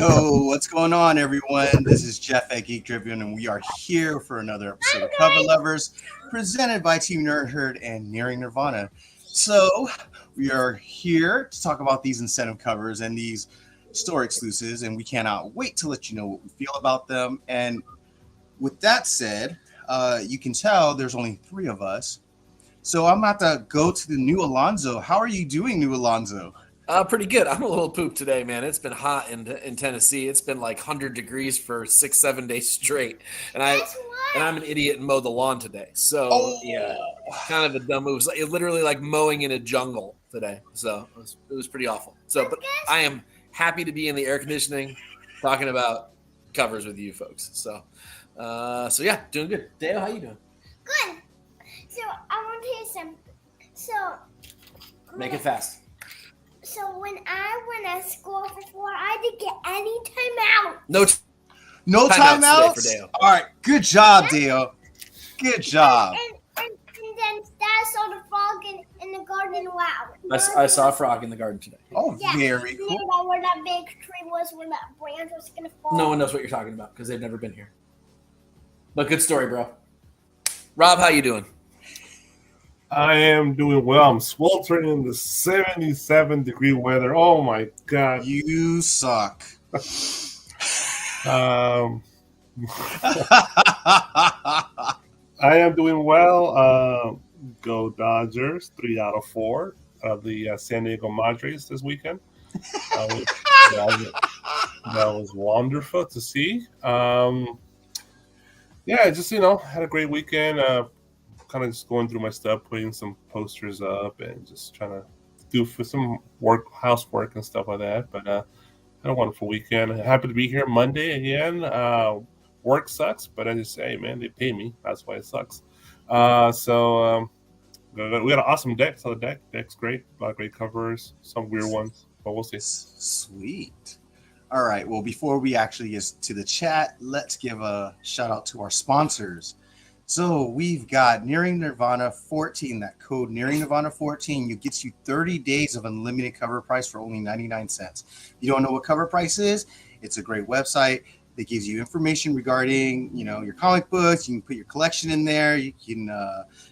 Yo, what's going on, everyone? This is Jeff at Geek Driven, and we are here for another episode of Cover Lovers, presented by Team Nerd Herd and Nearing Nirvana. So, we are here to talk about these incentive covers and these store exclusives, and we cannot wait to let you know what we feel about them. And with that said, you can tell there's only three of us. So, I'm about to go to the new Alonzo. How are you doing, new Alonzo? Pretty good. I'm a little pooped today, man. It's been hot in Tennessee. It's been like 100 degrees for 6-7 days straight, and I'm an idiot and mowed the lawn today. So yeah, kind of a dumb move. It was literally like mowing in a jungle today. So it was pretty awful. So, but I am happy to be in the air conditioning, talking about covers with you folks. So yeah, doing good. Dale, how you doing? Good. So I want to hear something. So make it fast. So when I went to school before, I didn't get any time out. No timeouts? All right. Good job, Dale. Good job. And then Dad saw the frog in the garden. Wow. I saw a frog in the garden today. Oh, yeah, very cool. About where that big tree was, where that branch was going to fall. No one knows what you're talking about because they've never been here. But good story, bro. Rob, how you doing? I am doing well. I'm sweltering in the 77-degree weather. Oh my God. You suck. I am doing well. Go Dodgers, 3 out of 4 of the San Diego Padres this weekend. That was wonderful to see. Yeah, just, had a great weekend. Kind of just going through my stuff, putting some posters up, and just trying to do for some housework and stuff like that. But had a wonderful weekend. Happy to be here Monday again. Work sucks, but I just say, man, they pay me. That's why it sucks. We had an awesome deck. So the deck's great. A lot of great covers, some weird ones, but we'll see. Sweet. All right. Well, before we actually get to the chat, let's give a shout out to our sponsors. So we've got Nearing Nirvana 14, that code Nearing Nirvana 14. It gets you 30 days of unlimited cover price for only 99 cents. If you don't know what cover price is, it's a great website that gives you information regarding, your comic books. You can put your collection in there. You can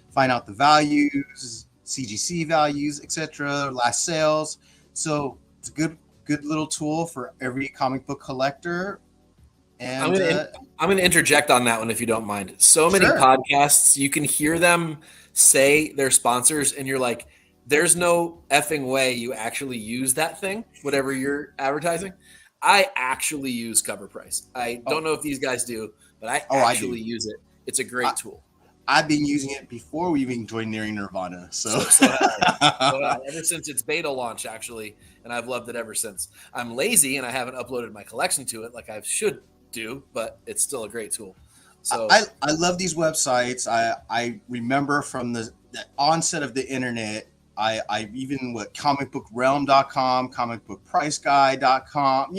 find out the values, CGC values, etc., last sales. So it's a good little tool for every comic book collector. And I'm going to interject on that one if you don't mind. So many podcasts, you can hear them say they're sponsors, and you're like, there's no effing way you actually use that thing, whatever you're advertising. I actually use cover price. I don't know if these guys do, but I actually use it. It's a great tool. I've been using it before we even joined Nearing Nirvana. So ever since its beta launch, actually, and I've loved it ever since. I'm lazy, and I haven't uploaded my collection to it like I should do, but it's still a great tool. So I love these websites. I remember from the onset of the internet, I even with comicbookrealm.com, comicbookpriceguide.com,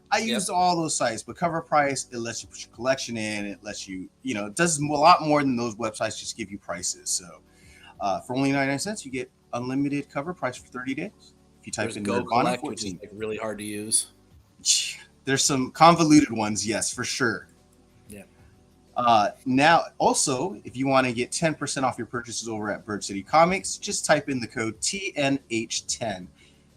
I used all those sites, but Cover Price, it lets you put your collection in, it lets you, it does a lot more than those websites just give you prices. So for only 99 cents, you get unlimited cover price for 30 days. If you type in Nerdvana 14, which is really hard to use. There's some convoluted ones, yes, for sure. Yeah. Now, also, if you want to get 10% off your purchases over at Bird City Comics, just type in the code TNH10.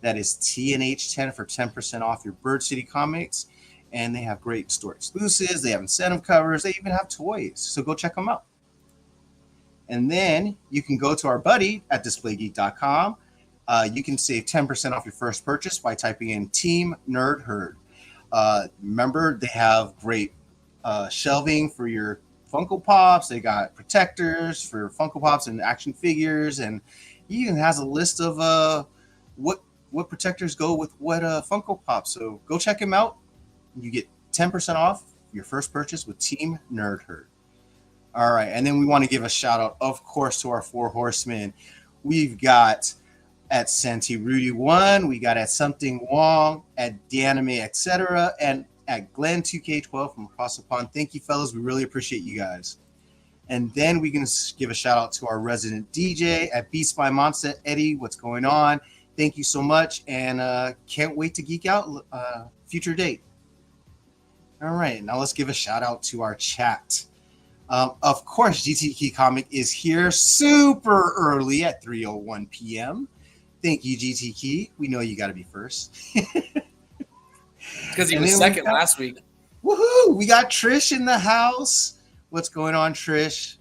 That is TNH10 for 10% off your Bird City Comics. And they have great store exclusives. They have incentive covers. They even have toys. So go check them out. And then you can go to our buddy at DisplayGeek.com. You can save 10% off your first purchase by typing in Team Nerd Herd. Remember, they have great shelving for your Funko Pops. They got protectors for Funko Pops and action figures, and he even has a list of what protectors go with what Funko Pops. So go check him out. You get 10% off your first purchase with Team Nerd Herd. All right, and then we want to give a shout out, of course, to our 4 horsemen. We've got at Santi Rudy 1, we got at Something Wong, at Danime, etc., and at Glenn 2K12 from across the pond. Thank you, fellas. We really appreciate you guys. And then we can give a shout out to our resident DJ at Beast by Monster, Eddie. What's going on? Thank you so much, and can't wait to geek out. Future date. All right, now let's give a shout out to our chat. Of course, GTK Comic is here super early at 3:01 p.m. Thank you, GTK. We know you got to be first. Because he was second last week. Woohoo! We got Trish in the house. What's going on, Trish?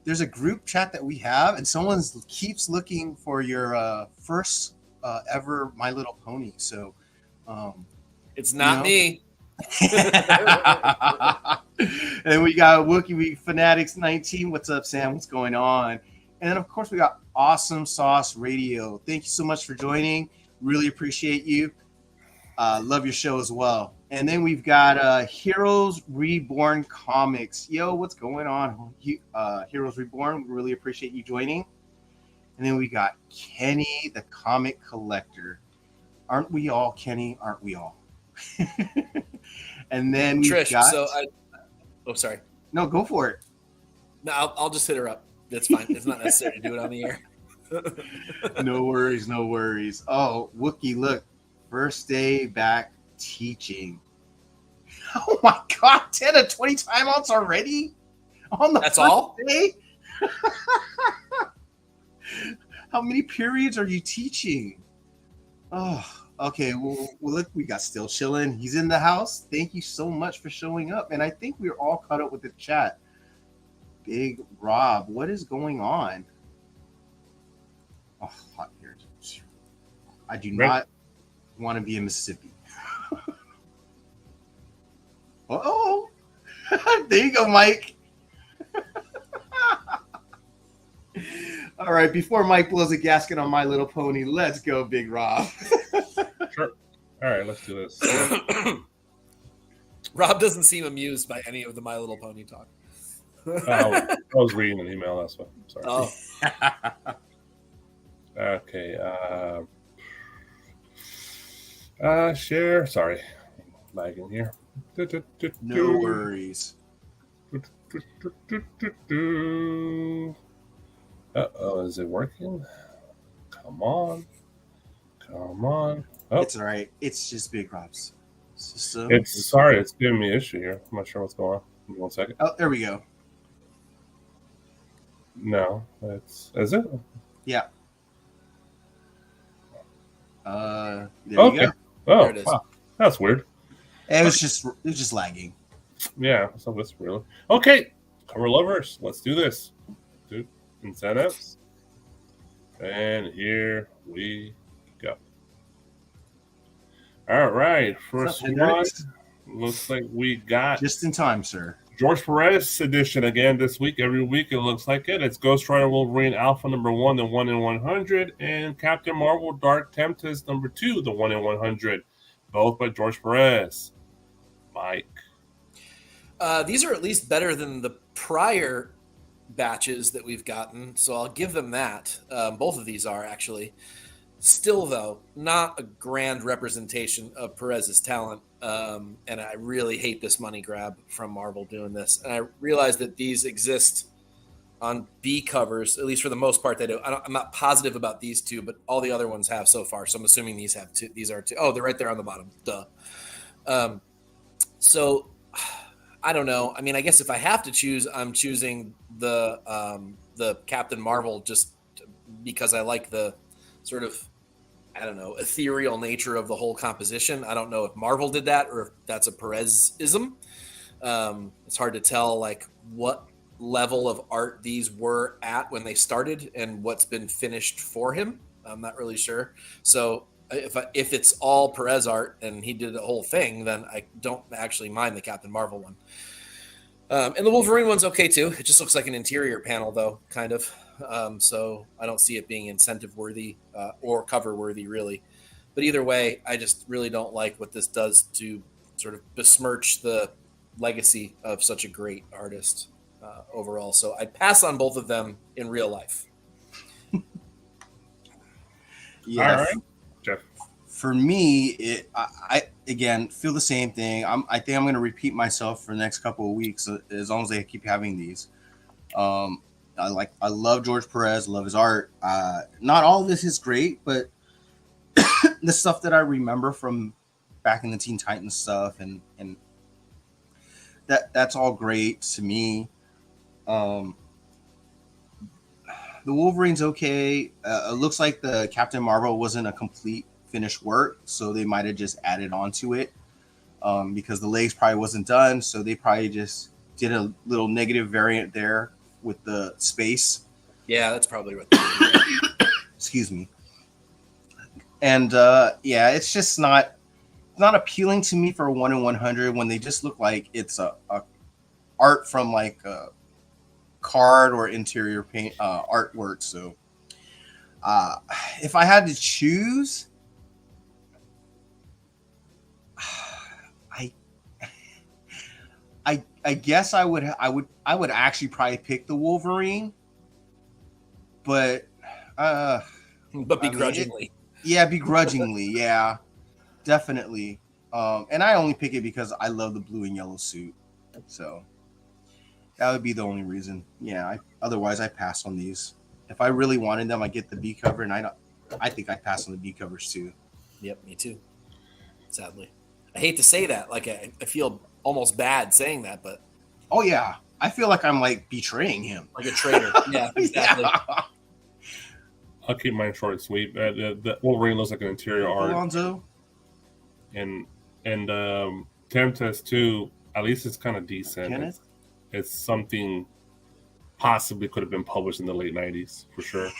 There's a group chat that we have, and someone keeps looking for your first ever My Little Pony. So it's not me. And we got Wookiee Fanatics 19. What's up, Sam? What's going on? And then, of course, we got Awesome Sauce Radio. Thank you so much for joining. Really appreciate you. Love your show as well. And then we've got Heroes Reborn Comics. Yo, what's going on? Heroes Reborn, really appreciate you joining. And then we got Kenny, the comic collector. Aren't we all, Kenny? Aren't we all? And then we Trish, got... sorry. No, go for it. No, I'll just hit her up. That's fine. It's not necessary to do it on the air. No worries, no worries. Oh, Wookie, look. First day back teaching. Oh my God, 10 to 20 timeouts already? On the That's first all? day? How many periods are you teaching? Oh, okay. Well, look, we got Still Chillin'. He's in the house. Thank you so much for showing up. And I think we're all caught up with the chat. Big Rob, what is going on? Oh, hot here. I do not want to be in Mississippi. Oh, there you go, Mike. All right, before Mike blows a gasket on My Little Pony, let's go, Big Rob. Sure. All right, let's do this. Rob doesn't seem amused by any of the My Little Pony talk. I was reading an email. That's what. Sorry. Oh. Okay. Share. Sorry, lagging here. No worries. Is it working? Come on. Oh. It's all right. It's just Big Rob's system. Sorry, it's giving me an issue here. I'm not sure what's going on. Give me 1 second. Oh, there we go. No, is it? Yeah. There you Okay. go. Oh, There it is. wow. That's weird. It was just lagging. Yeah, so that's really okay. Cover lovers, let's do this. Do incentives, and here we go. All right, first one looks like we got Just in time, sir. George Perez edition again this week. Every week it looks like it. It's Ghost Rider Wolverine Alpha #1, the 1 in 100, and Captain Marvel Dark Tempest #2, the 1 in 100, both by George Perez. Mike. These are at least better than the prior batches that we've gotten, so I'll give them that. Both of these are actually. Still, though, not a grand representation of Perez's talent, and I really hate this money grab from Marvel doing this. And I realize that these exist on B covers, at least for the most part they do. I'm not positive about these two, but all the other ones have so far, so I'm assuming these have two. These are two. Oh, they're right there on the bottom. Duh. So I don't know. I mean, I guess if I have to choose, I'm choosing the Captain Marvel just because I like the sort of, I don't know, ethereal nature of the whole composition. I don't know if Marvel did that or if that's a Perez-ism. It's hard to tell like what level of art these were at when they started and what's been finished for him. I'm not really sure. So if it's all Perez art and he did the whole thing, then I don't actually mind the Captain Marvel one. And the Wolverine one's okay too. It just looks like an interior panel though, kind of. So I don't see it being incentive worthy or cover worthy really. But either way, I just really don't like what this does to sort of besmirch the legacy of such a great artist overall. So I'd pass on both of them in real life. Yeah. All right. Jeff. For me, I again feel the same thing. I think I'm going to repeat myself for the next couple of weeks as long as they keep having these. I love George Perez, love his art. Not all of this is great, but the stuff that I remember from back in the Teen Titans stuff, and that's all great to me. The Wolverine's okay. It looks like the Captain Marvel wasn't a complete finished work, so they might have just added on to it because the legs probably wasn't done, so they probably just did a little negative variant there with the space. Yeah, that's probably what. Excuse me. And it's just not appealing to me for a 1 in 100 when they just look like it's a art from like a card or interior paint artwork. So if I had to choose, I guess I would actually probably pick the Wolverine, but begrudgingly. Begrudgingly, yeah, definitely. And I only pick it because I love the blue and yellow suit, so that would be the only reason. Yeah, otherwise I pass on these. If I really wanted them, I get the B cover, and I think I pass on the B covers too. Yep, me too. Sadly, I hate to say that. Like I feel almost bad saying that, but oh yeah, I feel like I'm like betraying him, like a traitor. Yeah, exactly. Yeah. I'll keep mine short and sweet. The Wolverine looks like an interior art. Alonzo. And Tempest too. At least it's kind of decent. It's something possibly could have been published in the late '90s for sure.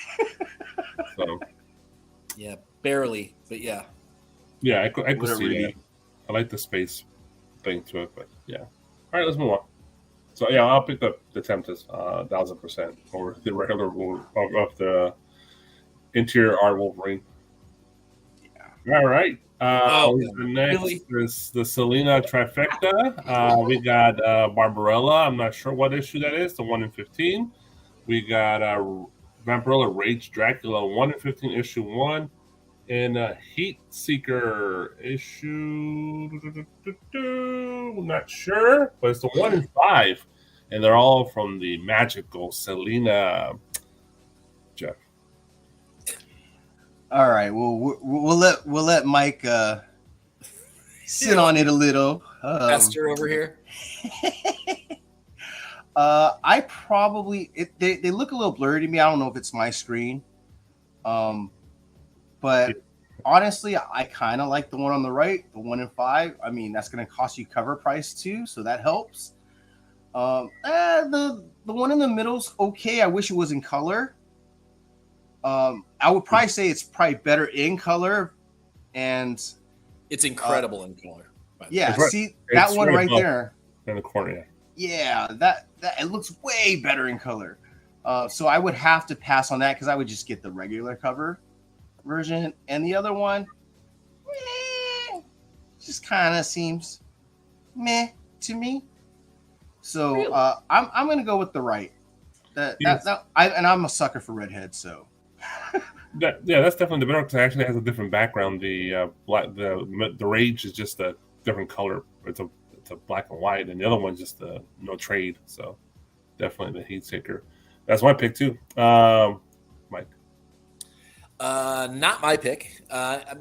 So yeah, barely, but yeah. Yeah, I could see that. I like the space thing to it, but yeah. All right, let's move on. So yeah, I'll pick up the Tempest 1,000% over the regular of the interior art Wolverine. Yeah. All right. Next is the Selena Trifecta. We got Barbarella. I'm not sure what issue that is. The 1 in 15. We got Vampirella Rage Dracula 1 in 15 issue 1. And Heat Seeker issue, not sure, but it's the 1 in 5, and they're all from the magical Selena. Jeff. All right, well we'll let Mike sit on it a little. Pastor over here. I probably they look a little blurry to me. I don't know if it's my screen. But honestly, I kind of like the one on the right, the 1 in 5. I mean, that's going to cost you cover price too, so that helps. The one in the middle's okay. I wish it was in color. I would probably say it's probably better in color, and it's incredible in color. Yeah, see that one right there in the corner. Yeah, that it looks way better in color. So I would have to pass on that because I would just get the regular cover version, and the other one just kind of seems meh to me. So really? I'm gonna go with the right. I'm a sucker for redheads, so that's definitely the better because it actually has a different background. The Rage is just a different color. It's a black and white, and the other one's just no trade. So definitely the Heat Seeker. That's my pick too. Mike. Not my pick.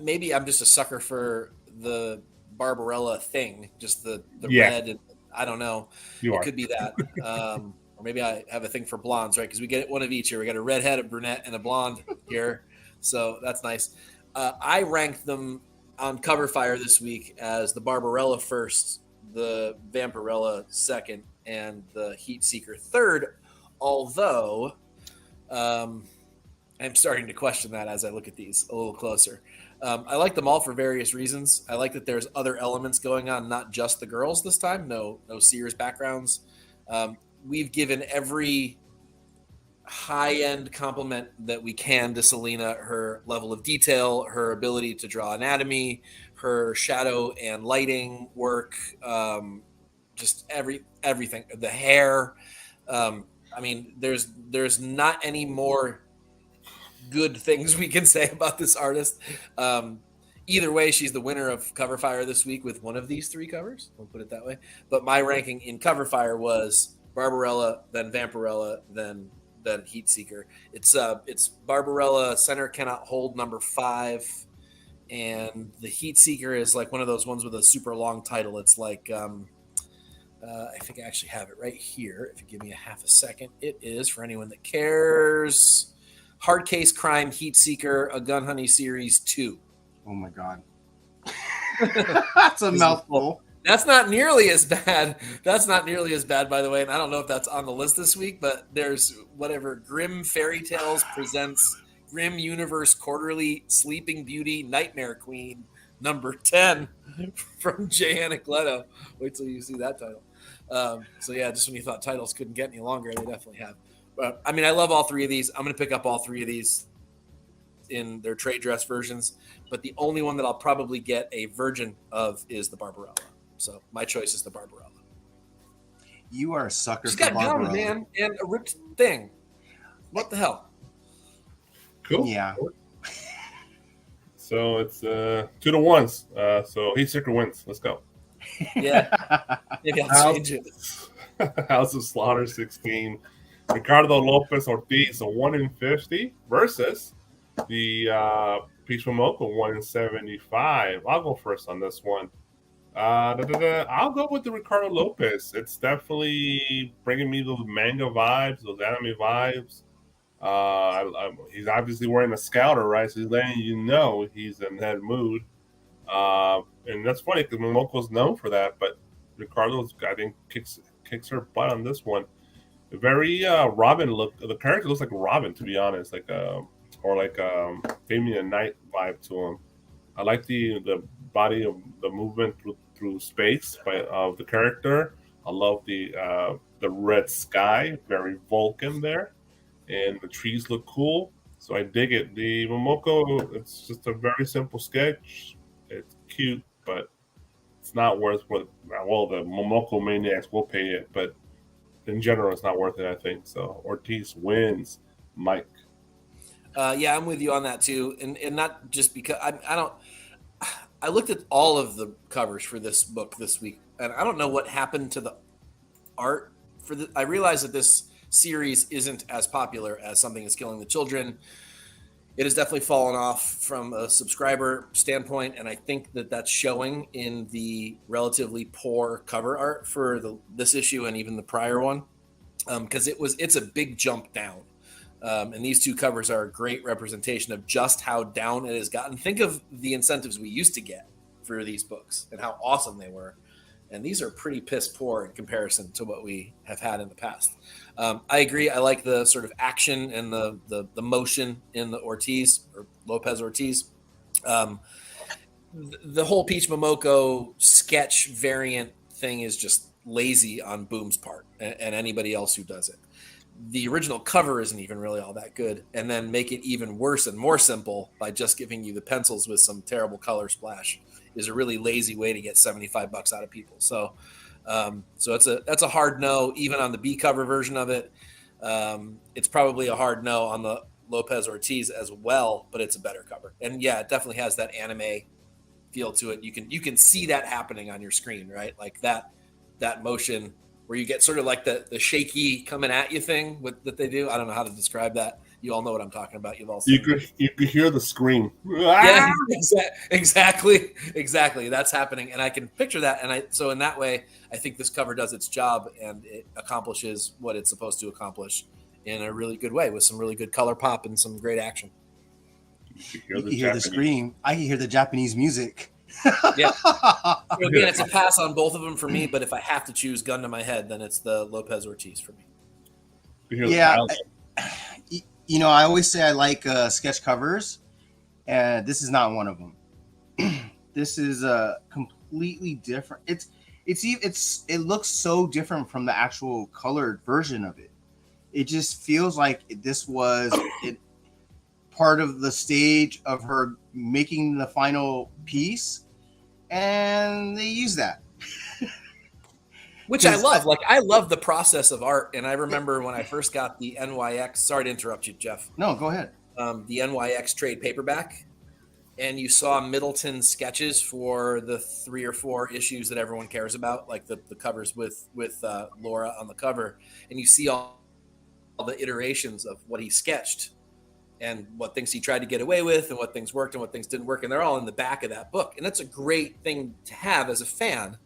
Maybe I'm just a sucker for the Barbarella thing, just the red. And I don't know. It could be that. Or maybe I have a thing for blondes, right? Because we get one of each here. We got a redhead, a brunette, and a blonde here. So that's nice. I ranked them on Cover Fire this week as the Barbarella first, the Vampirella second, and the Heat Seeker third. Although I'm starting to question that as I look at these a little closer. I like them all for various reasons. I like that there's other elements going on, not just the girls this time. No Sears backgrounds. We've given every high-end compliment that we can to Selena, her level of detail, her ability to draw anatomy, her shadow and lighting work, just everything. The hair. I mean, there's not any more good things we can say about this artist. Either way, she's the winner of Cover Fire this week with one of these three covers. We'll put it that way. But my ranking in Cover Fire was Barbarella, then Vampirella, then Heat Seeker. It's Barbarella, Center Cannot Hold, number 5, and the Heat Seeker is like one of those ones with a super long title. It's like I think I actually have it right here. If you give me a half a second, it is, for anyone that cares, Hard Case Crime Heat Seeker, a Gun Honey Series 2. Oh my God. That's a mouthful. That's not nearly as bad. That's not nearly as bad, by the way. And I don't know if that's on the list this week, but there's whatever Grim Fairy Tales presents Grim Universe Quarterly Sleeping Beauty Nightmare Queen number 10 from J. Anacleto. Wait till you see that title. So yeah, just when you thought titles couldn't get any longer, they definitely have. But I mean, I love all three of these. I'm going to pick up all three of these in their trade dress versions, but the only one that I'll probably get a virgin of is the Barbarella. So my choice is the Barbarella. You are a sucker She's for got Barbarella. gum, man, and a ripped thing. What the hell? Cool. Yeah. So it's 2-1. So Heat Seeker wins. Let's go. Yeah. Maybe I'll change it. House of Slaughter 16. Ricardo Lopez Ortiz, a 1-50 versus the Peach Momoko 1-75. I'll go first on this one. I'll go with the Ricardo Lopez. It's definitely bringing me those manga vibes, those anime vibes. He's obviously wearing a scouter, right? So he's letting you know he's in that mood. And that's funny because Momoko's known for that, but Ricardo's, I think, kicks her butt on this one. Very Robin look. The character looks like Robin, to be honest, or like Damien Knight vibe to him. I like the body of the movement through space of the character. I love the red sky, very Vulcan there, and the trees look cool. So I dig it. The Momoko, it's just a very simple sketch. It's cute, but it's not worth what. Well, the Momoko maniacs will pay it, but in general, it's not worth it, I think. So Ortiz wins. Mike. Yeah, I'm with you on that too, and not just because I looked at all of the covers for this book this week, and I don't know what happened to the art for the. I realize that this series isn't as popular as Something Is Killing the Children. It has definitely fallen off from a subscriber standpoint, and I think that that's showing in the relatively poor cover art for this issue and even the prior one, because it's a big jump down. And these two covers are a great representation of just how down it has gotten. Think of the incentives we used to get for these books and how awesome they were. And these are pretty piss poor in comparison to what we have had in the past. I agree. I like the sort of action and the motion in the Ortiz or Lopez Ortiz. The whole Peach Momoko sketch variant thing is just lazy on Boom's part and anybody else who does it. The original cover isn't even really all that good, and then make it even worse and more simple by just giving you the pencils with some terrible color splash is a really lazy way to get $75 out of people. So that's a hard no, even on the B cover version of it. It's probably a hard no on the Lopez Ortiz as well, but it's a better cover. And yeah, it definitely has that anime feel to it. You can see that happening on your screen, right? Like that motion where you get sort of like the shaky coming at you thing that they do. I don't know how to describe that. You all know what I'm talking about. You've all seen you could hear the scream. Yeah, exactly. That's happening, and I can picture that. And so in that way, I think this cover does its job and it accomplishes what it's supposed to accomplish in a really good way with some really good color pop and some great action. You can hear the scream. I can hear the Japanese music. Yeah. So again, it's a pass on both of them for me, but if I have to choose gun to my head, then it's the Lopez Ortiz for me. Yeah. I always say I like sketch covers, and this is not one of them. This is completely different. It looks so different from the actual colored version of it. It just feels like this was part of the stage of her making the final piece, and they use that. Which I love. I love the process of art. And I remember when I first got the NYX, sorry to interrupt you, Jeff. No, go ahead. The NYX trade paperback, and you saw Middleton's sketches for the 3 or 4 issues that everyone cares about, like the covers with Laura on the cover, and you see all the iterations of what he sketched. and what things he tried to get away with and what things worked and what things didn't work. And they're all in the back of that book. And that's a great thing to have as a fan.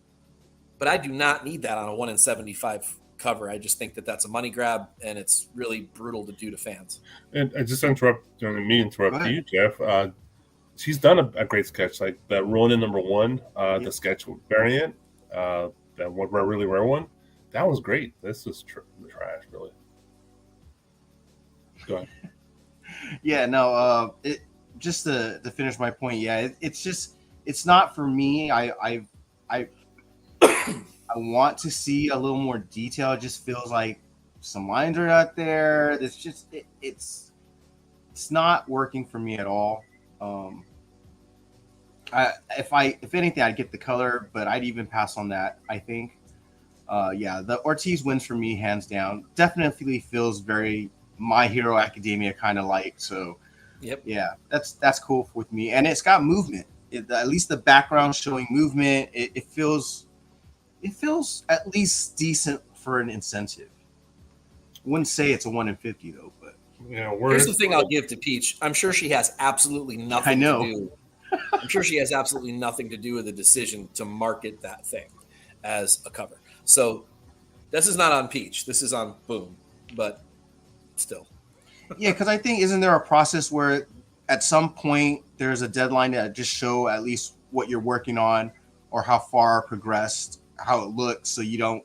But I do not need that on a 1 in 75 cover. I just think that that's a money grab, and it's really brutal to do to fans. And I just interrupt you, Jeff. She's done a great sketch, like the Ronin #1, the sketch variant, that one really rare one. That was great. This was trash, really. Go ahead. Yeah, no. Just to finish my point. Yeah, it's not for me. I want to see a little more detail. It just feels like some lines are out there. It's just it's not working for me at all. If anything, I'd get the color, but I'd even pass on that. I think, the Ortiz wins for me hands down. Definitely feels very My Hero Academia kind of like. So, yep, yeah, that's cool with me, and it's got movement. At least the background showing movement. It feels at least decent for an incentive. Wouldn't say it's a 1 in 50 though, but here's the thing I'll give to Peach. I'm sure she has absolutely nothing to do. I'm sure she has absolutely nothing to do with the decision to market that thing as a cover. So this is not on Peach. This is on Boom, but still. Yeah, because I think, isn't there a process where at some point there's a deadline to just show at least what you're working on or how far progressed, how it looks, so you don't,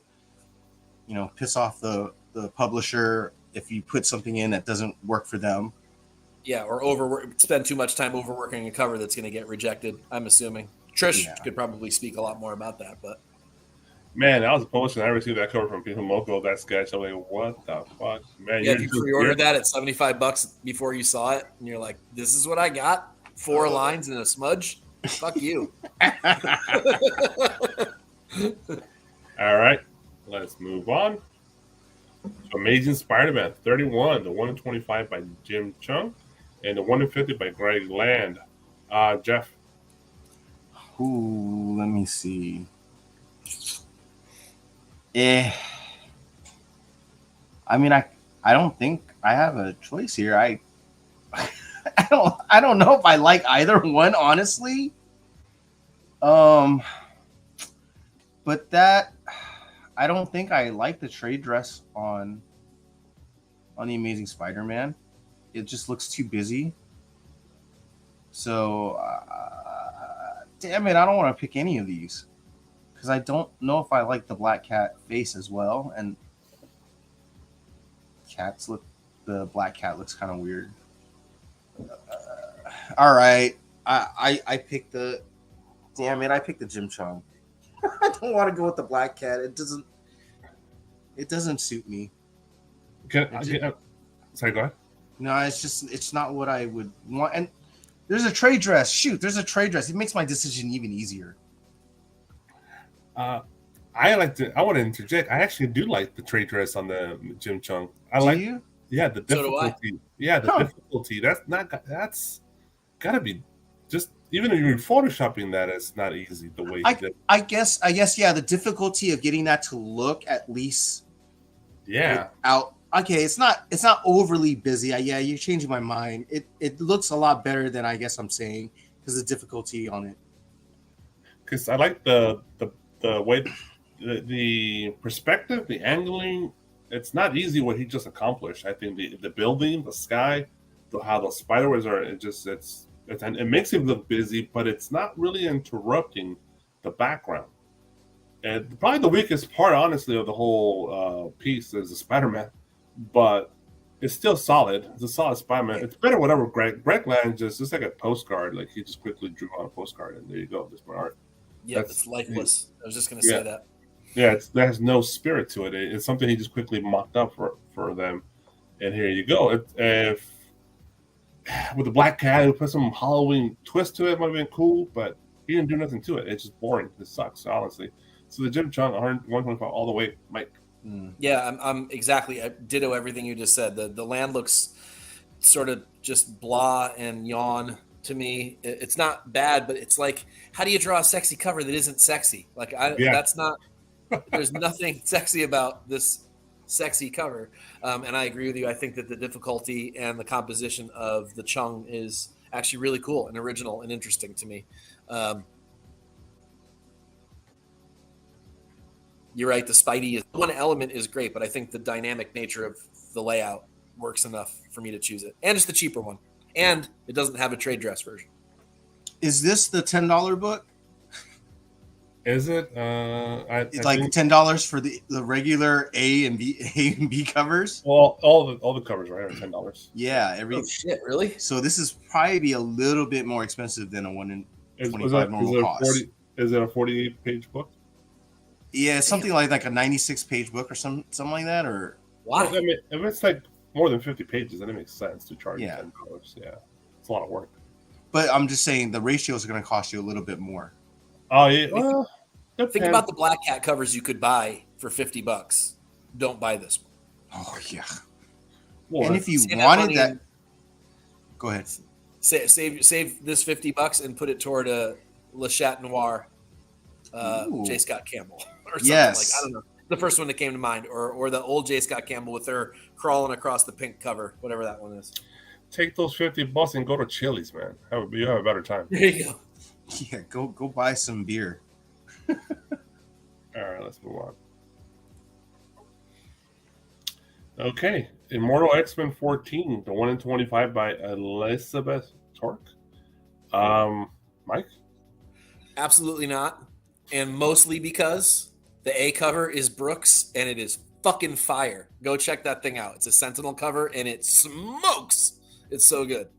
piss off the publisher if you put something in that doesn't work for them. Yeah, or spend too much time overworking a cover that's going to get rejected, I'm assuming. Trish could probably speak a lot more about that, but man, I was a publisher. I received that cover from Moko, that sketch. I'm like, what the fuck, man? Yeah, if you pre-ordered that at $75 before you saw it, and you're like, "This is what I got: 4 lines and a smudge." Fuck you. All right, let's move on. So Amazing Spider-Man 31, the 1 in 25 by Jim Chung, and the 1 in 50 by Greg Land. Jeff. Ooh, let me see. I mean, I don't think I have a choice here. I don't know if I like either one, honestly. But that, I don't think I like the trade dress on the Amazing Spider-Man. It just looks too busy. So, damn it, I don't want to pick any of these because I don't know if I like the Black Cat face as well. And the Black Cat looks kind of weird. All right, I picked the. Damn it, I picked the Jim Chung. I don't want to go with the Black Cat. It doesn't suit me. Sorry, go ahead. No, it's not what I would want. And there's a trade dress. Shoot, there's a trade dress. It makes my decision even easier. I want to interject. I actually do like the trade dress on the Jim Chung. Do you? Yeah, the difficulty. Difficulty. That's gotta be just, even if you're photoshopping that, it's not easy the way you did. I guess, yeah, the difficulty of getting that to look at least out. Okay, it's not overly busy. You're changing my mind. It looks a lot better than I guess I'm saying because the difficulty on it. Because I like the way the perspective, the angling. It's not easy what he just accomplished. I think the building, the sky, how the spiders are. It makes him look busy, but it's not really interrupting the background. And probably the weakest part, honestly, of the whole piece is the Spider-Man, but it's still solid. It's a solid Spider-Man. It's better whatever Greg Land just like a postcard. Like he just quickly drew on a postcard, and there you go. There's my art. Yeah, it's lifeless. I was just going to say that. Yeah, that has no spirit to it. It's something he just quickly mocked up for them, and here you go. If with the Black Cat, he put some Halloween twist to it, might have been cool, but he didn't do nothing to it. It's just boring. It sucks, honestly. So the Jim Chung 125 all the way, Mike. Yeah, I'm exactly. I ditto everything you just said. The land looks sort of just blah and yawn to me. It's not bad, but it's like, how do you draw a sexy cover that isn't sexy? Like that's not. There's nothing sexy about this sexy cover. And I agree with you. I think that the difficulty and the composition of the Chung is actually really cool and original and interesting to me. You're right. The Spidey is one element is great, but I think the dynamic nature of the layout works enough for me to choose it. And it's the cheaper one. And it doesn't have a trade dress version. Is this the $10 book? Is it? It's like $10 for the regular A and B covers. Well, all the covers right are $10. Yeah, Oh shit! Really? So this is probably be a little bit more expensive than a 1 in 25 normal cost. Is it a 48-page book? Yeah, something like a 96-page book or something like that. Or why? I mean, if it's like more than 50 pages, then it makes sense to charge $10. Yeah, it's a lot of work. But I'm just saying the ratios are going to cost you a little bit more. Oh yeah. Well, think about the Black Cat covers you could buy for $50. Don't buy this one. Oh yeah. Well, and if you wanted that, go ahead. Save this $50 and put it toward a Le Chat Noir, J. Scott Campbell, or something like I don't know. The first one that came to mind, or the old J. Scott Campbell with her crawling across the pink cover, whatever that one is. Take those $50 and go to Chili's, man. You have a better time. There you go. Yeah, go buy some beer. All right, let's move on. Okay, Immortal XMen 14, the 1 in 25 by Elizabeth Torque. Mike? Absolutely not, and mostly because the A cover is Brooks, and it is fucking fire. Go check that thing out. It's a Sentinel cover, and it smokes. It's so good.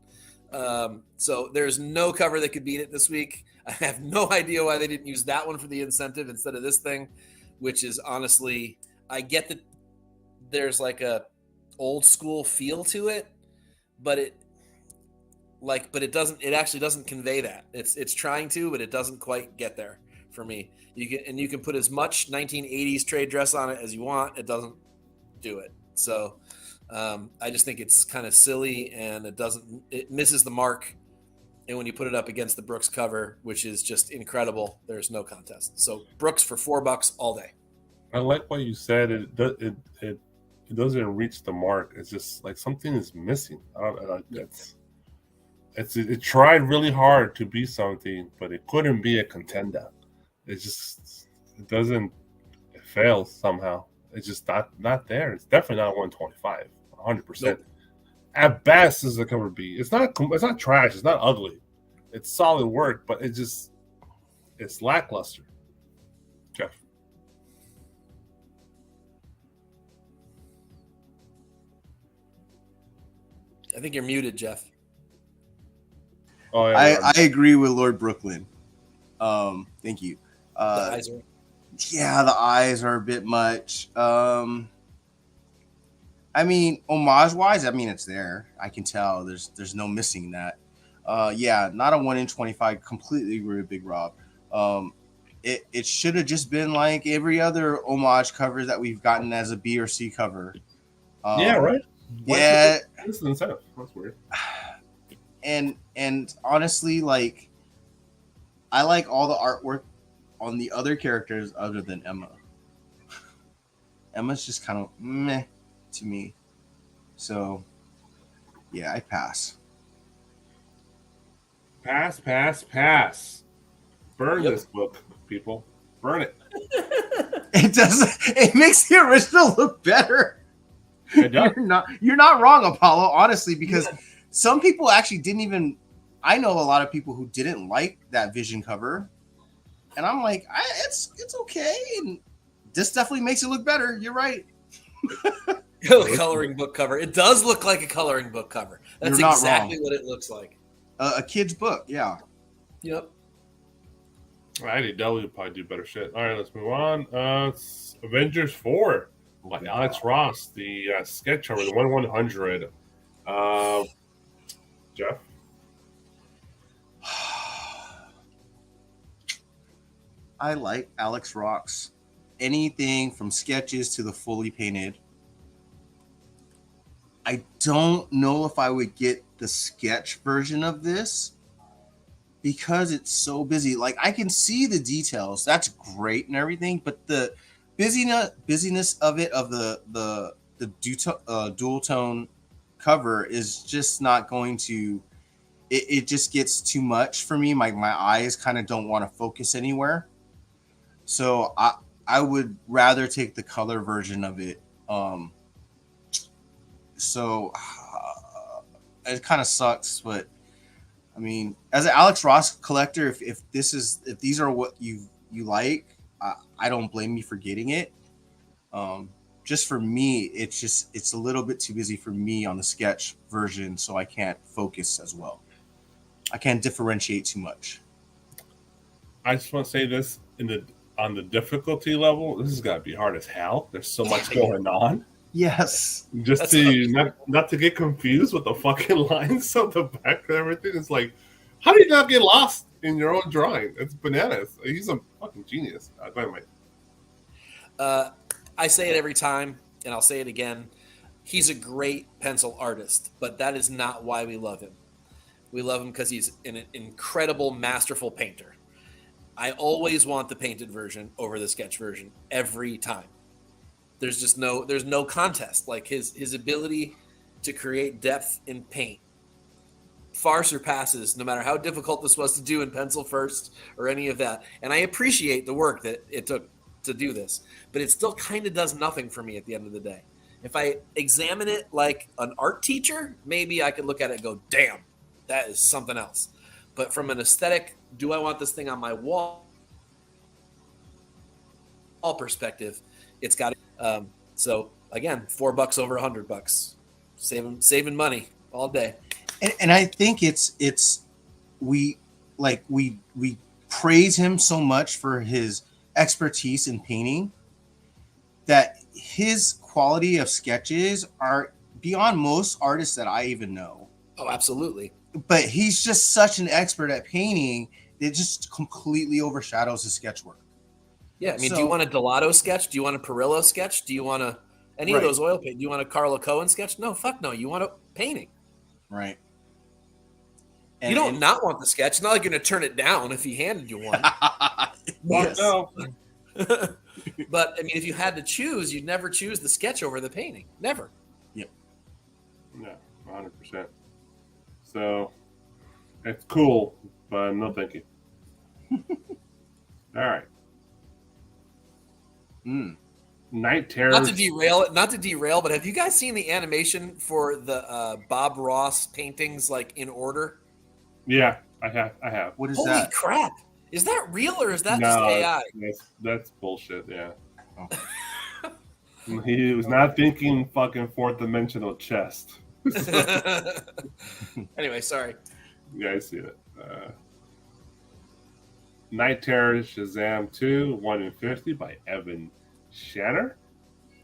So there's no cover that could beat it this week. I have no idea why they didn't use that one for the incentive instead of this thing, which is honestly, I get that there's like a old school feel to it, but it actually doesn't convey that. It's trying to, but it doesn't quite get there for me. You can put as much 1980s trade dress on it as you want. It doesn't do it. So I just think it's kind of silly, and it misses the mark. And when you put it up against the Brooks cover, which is just incredible, there's no contest. So Brooks for $4 all day. I like what you said. It doesn't reach the mark. It's just like something is missing. It tried really hard to be something, but it couldn't be a contender. It fails somehow. It's just not there. It's definitely not 125, 100%. Nope. At best, is a cover B. It's not trash. It's not ugly. It's solid work, but it's lackluster. Jeff. I think you're muted, Jeff. Oh, yeah, I agree with Lord Brooklyn. Thank you. The eyes are... Yeah, the eyes are a bit much. I mean, homage-wise, I mean, it's there. I can tell. There's no missing that. Yeah, not a 1 in 25. Completely agree with Big Rob. It should have just been like every other homage cover that we've gotten as a B or C cover. Yeah, right. Yeah, this is incentive. That's weird. And honestly, like, I like all the artwork on the other characters other than Emma. Emma's just kind of meh to me. So, yeah, I pass. Pass. Burn this book, people. Burn it. It doesn't. It makes the original look better. It does. You're not wrong, Apollo. Honestly, because some people actually didn't even. I know a lot of people who didn't like that Vision cover, and I'm like, it's okay, and this definitely makes it look better. You're right. Coloring book cover. It does look like a coloring book cover. That's exactly what it looks like. A kid's book, yeah. Yep. IDW would probably do better shit. All right, let's move on. It's Avengers 4 by Alex Ross, the sketch over the 1/100. Jeff? I like Alex Ross. Anything from sketches to the fully painted. I don't know if I would get the sketch version of this because it's so busy. Like, I can see the details. That's great and everything, but the busyness of it, of the dual tone cover is just not going to. It just gets too much for me. My eyes kind of don't want to focus anywhere. So I would rather take the color version of it. So it kind of sucks, but I mean, as an Alex Ross collector, if these are what you like, I don't blame you for getting it. Just for me, it's a little bit too busy for me on the sketch version, so I can't focus as well. I can't differentiate too much. I just want to say this on the difficulty level, this has got to be hard as hell. There's so much going on. Yes. Just not to get confused with the fucking lines on the back and everything. It's like, how do you not get lost in your own drawing? It's bananas. He's a fucking genius. Go ahead, Mike. I say it every time, and I'll say it again. He's a great pencil artist, but that is not why we love him. We love him because he's an incredible, masterful painter. I always want the painted version over the sketch version every time. There's no contest. Like his ability to create depth in paint far surpasses, no matter how difficult this was to do in pencil first or any of that. And I appreciate the work that it took to do this, but it still kind of does nothing for me at the end of the day. If I examine it like an art teacher, maybe I could look at it and go, damn, that is something else. But from an aesthetic, do I want this thing on my wall perspective, it's got so again, $4 over $100, saving money all day. And I think we praise him so much for his expertise in painting that his quality of sketches are beyond most artists that I even know. Oh, absolutely. But he's just such an expert at painting, it just completely overshadows his sketch work. Yeah, I mean, do you want a Delato sketch? Do you want a Perillo sketch? Do you want any of those oil paint? Do you want a Carlo Cohen sketch? No, fuck no. You want a painting. Right. You don't not want the sketch. It's not like you're going to turn it down if he handed you one. Yes. No. But, I mean, if you had to choose, you'd never choose the sketch over the painting. Never. Yep. No, 100%. So, it's cool, but no thank you. All right. Night Terrors. Not to derail, but have you guys seen the animation for the Bob Ross paintings, like, in order? Yeah, I have. What is Holy that? crap. Is that real or is that just AI? That's bullshit, yeah. Oh. He was not thinking fucking fourth dimensional chest. Anyway, sorry. Yeah, I see it. Night Terrors Shazam 2, 1 in 50 by Evan Shanner.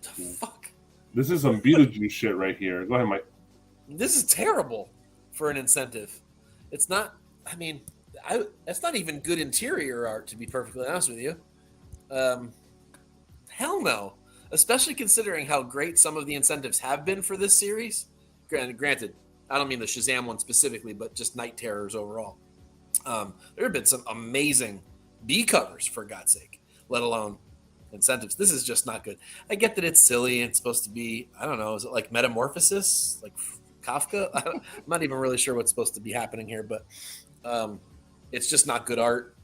The fuck? This is some Beetlejuice shit right here. Go ahead, Mike. This is terrible for an incentive. It's not, I mean, that's not even good interior art, to be perfectly honest with you. Hell no. Especially considering how great some of the incentives have been for this series. Granted, I don't mean the Shazam one specifically, but just Night Terrors overall. There have been some amazing B covers, for God's sake, let alone incentives. This is just not good. I get that it's silly. It's supposed to be, I don't know, is it like Metamorphosis? Like Kafka? I'm not even really sure what's supposed to be happening here, but it's just not good art.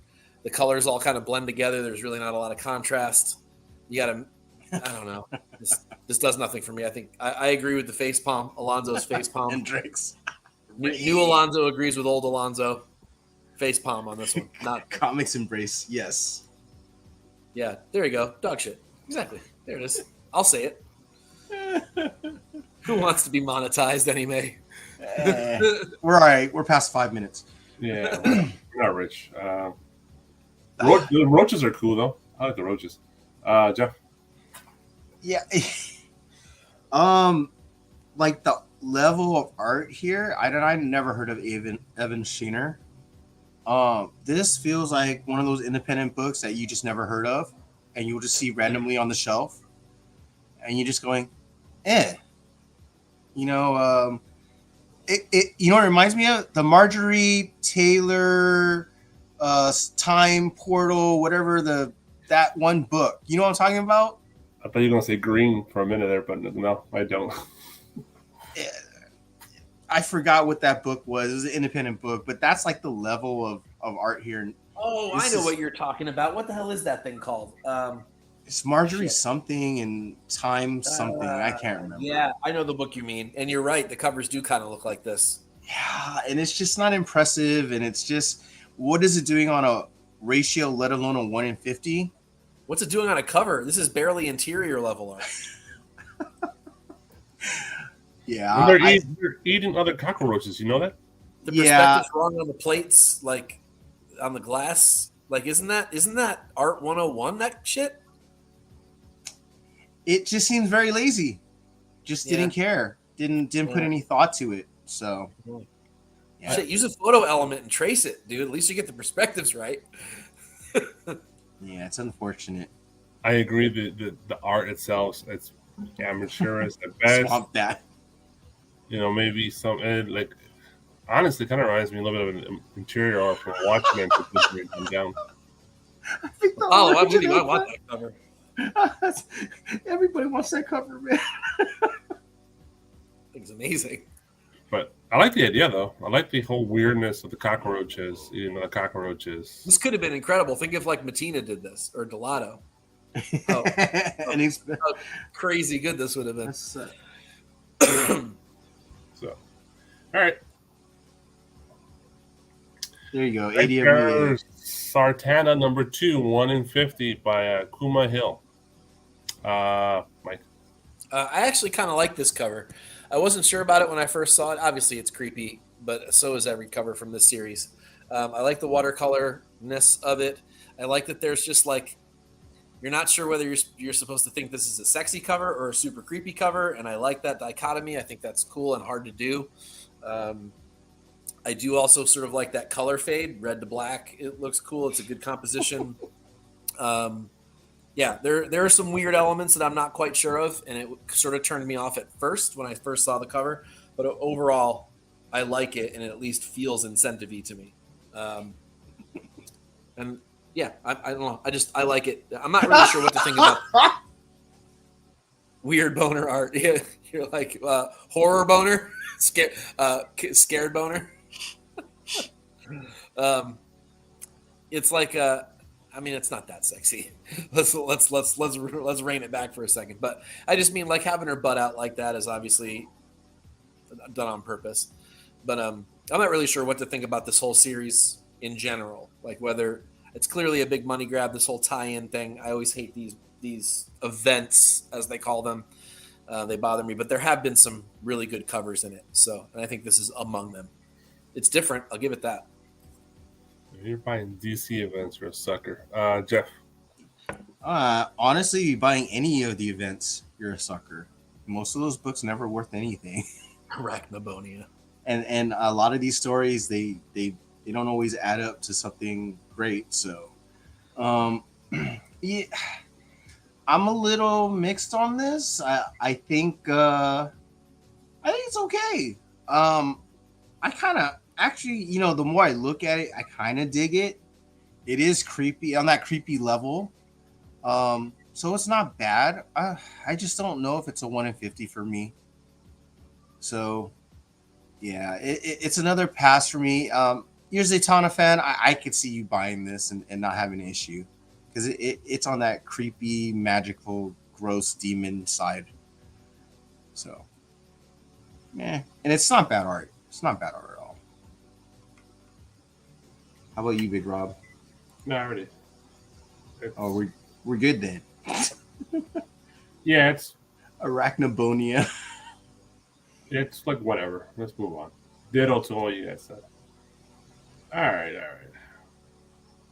The colors all kind of blend together. There's really not a lot of contrast. You got to, I don't know. This does nothing for me. I think I agree with the face palm, Alonzo's face palm. And Drake's. New Alonzo agrees with old Alonzo. Face palm on this one. Not Comics Embrace, yes. Yeah, there you go. Dog shit. Exactly. There it is. I'll say it. Who wants to be monetized anyway? We're all right. We're past 5 minutes. Yeah, we're not rich. The roaches are cool, though. I like the roaches. Jeff? Yeah. Like the level of art here, I never heard of Evan Shanner. This feels like one of those independent books that you just never heard of, and you'll just see randomly on the shelf, and you're just going, You know, it reminds me of the Marjorie Taylor Time Portal, whatever the that one book. You know what I'm talking about? I thought you were going to say green for a minute there, but no, I don't. I forgot what that book was. It was an independent book, but that's like the level of art here. Oh, I know what you're talking about. What the hell is that thing called? It's Marjorie something and Time something. I can't remember. Yeah, I know the book you mean. And you're right. The covers do kind of look like this. Yeah, and it's just not impressive. And it's just, what is it doing on a ratio, let alone a 1 in 50? What's it doing on a cover? This is barely interior level art. Yeah, they're eating other cockroaches. You know that? The perspective's wrong on the plates, like on the glass. Like, isn't that art 101? That shit. It just seems very lazy. Just didn't care. Didn't put any thought to it. So, shit, use a photo element and trace it, dude. At least you get the perspectives right. Yeah, it's unfortunate. I agree. The art itself, it's amateurish at best. Swamp that. You know, maybe some like. Honestly, kind of reminds me a little bit of an interior art from Watchmen to come down. I really want that cover. Everybody wants that cover, man. It's amazing. But I like the idea, though. I like the whole weirdness of the cockroaches. The cockroaches. This could have been incredible. Think if like Matina did this or Delato. And he's how crazy good this would have been. So, all right. There you go. Edgar Sartana number 2, 1 in 50 by Kuma Hill. Mike. I actually kind of like this cover. I wasn't sure about it when I first saw it. Obviously, it's creepy, but so is every cover from this series. I like the watercolorness of it. I like that there's just like, you're not sure whether you're supposed to think this is a sexy cover or a super creepy cover, and I like that dichotomy. I think that's cool and hard to do. I do also sort of like that color fade, red to black. It looks cool. It's a good composition. Yeah, there are some weird elements that I'm not quite sure of, and it sort of turned me off at first when I first saw the cover. But overall, I like it, and it at least feels incentive-y to me. And yeah, I don't know. I like it. I'm not really sure what to think about weird boner art. Yeah, you're like horror boner, scared boner. It's like I mean, it's not that sexy. Let's rein it back for a second. But I just mean like having her butt out like that is obviously done on purpose. But I'm not really sure what to think about this whole series in general. Like whether it's clearly a big money grab, this whole tie-in thing. I always hate these events, as they call them. They bother me. But there have been some really good covers in it. And I think this is among them. It's different. I'll give it that. If you're buying DC events, you're a sucker. Jeff. Honestly, buying any of the events, you're a sucker. Most of those books never worth anything. Arachnobonia. And a lot of these stories, they don't always add up to something great. So, yeah, I'm a little mixed on this. I think it's okay. I kind of actually, the more I look at it, I kind of dig it. It is creepy on that creepy level. So it's not bad. I just don't know if it's a 1 in 50 for me. So yeah, it's another pass for me. You're a Zatanna fan. I could see you buying this and not having an issue because it's on that creepy, magical, gross demon side. So yeah, and it's not bad art. It's not bad art at all. How about you, Big Rob? No, already. Oh, we're good then. Yeah, it's Arachnobonia. It's like whatever. Let's move on. Ditto to all you guys said. All right.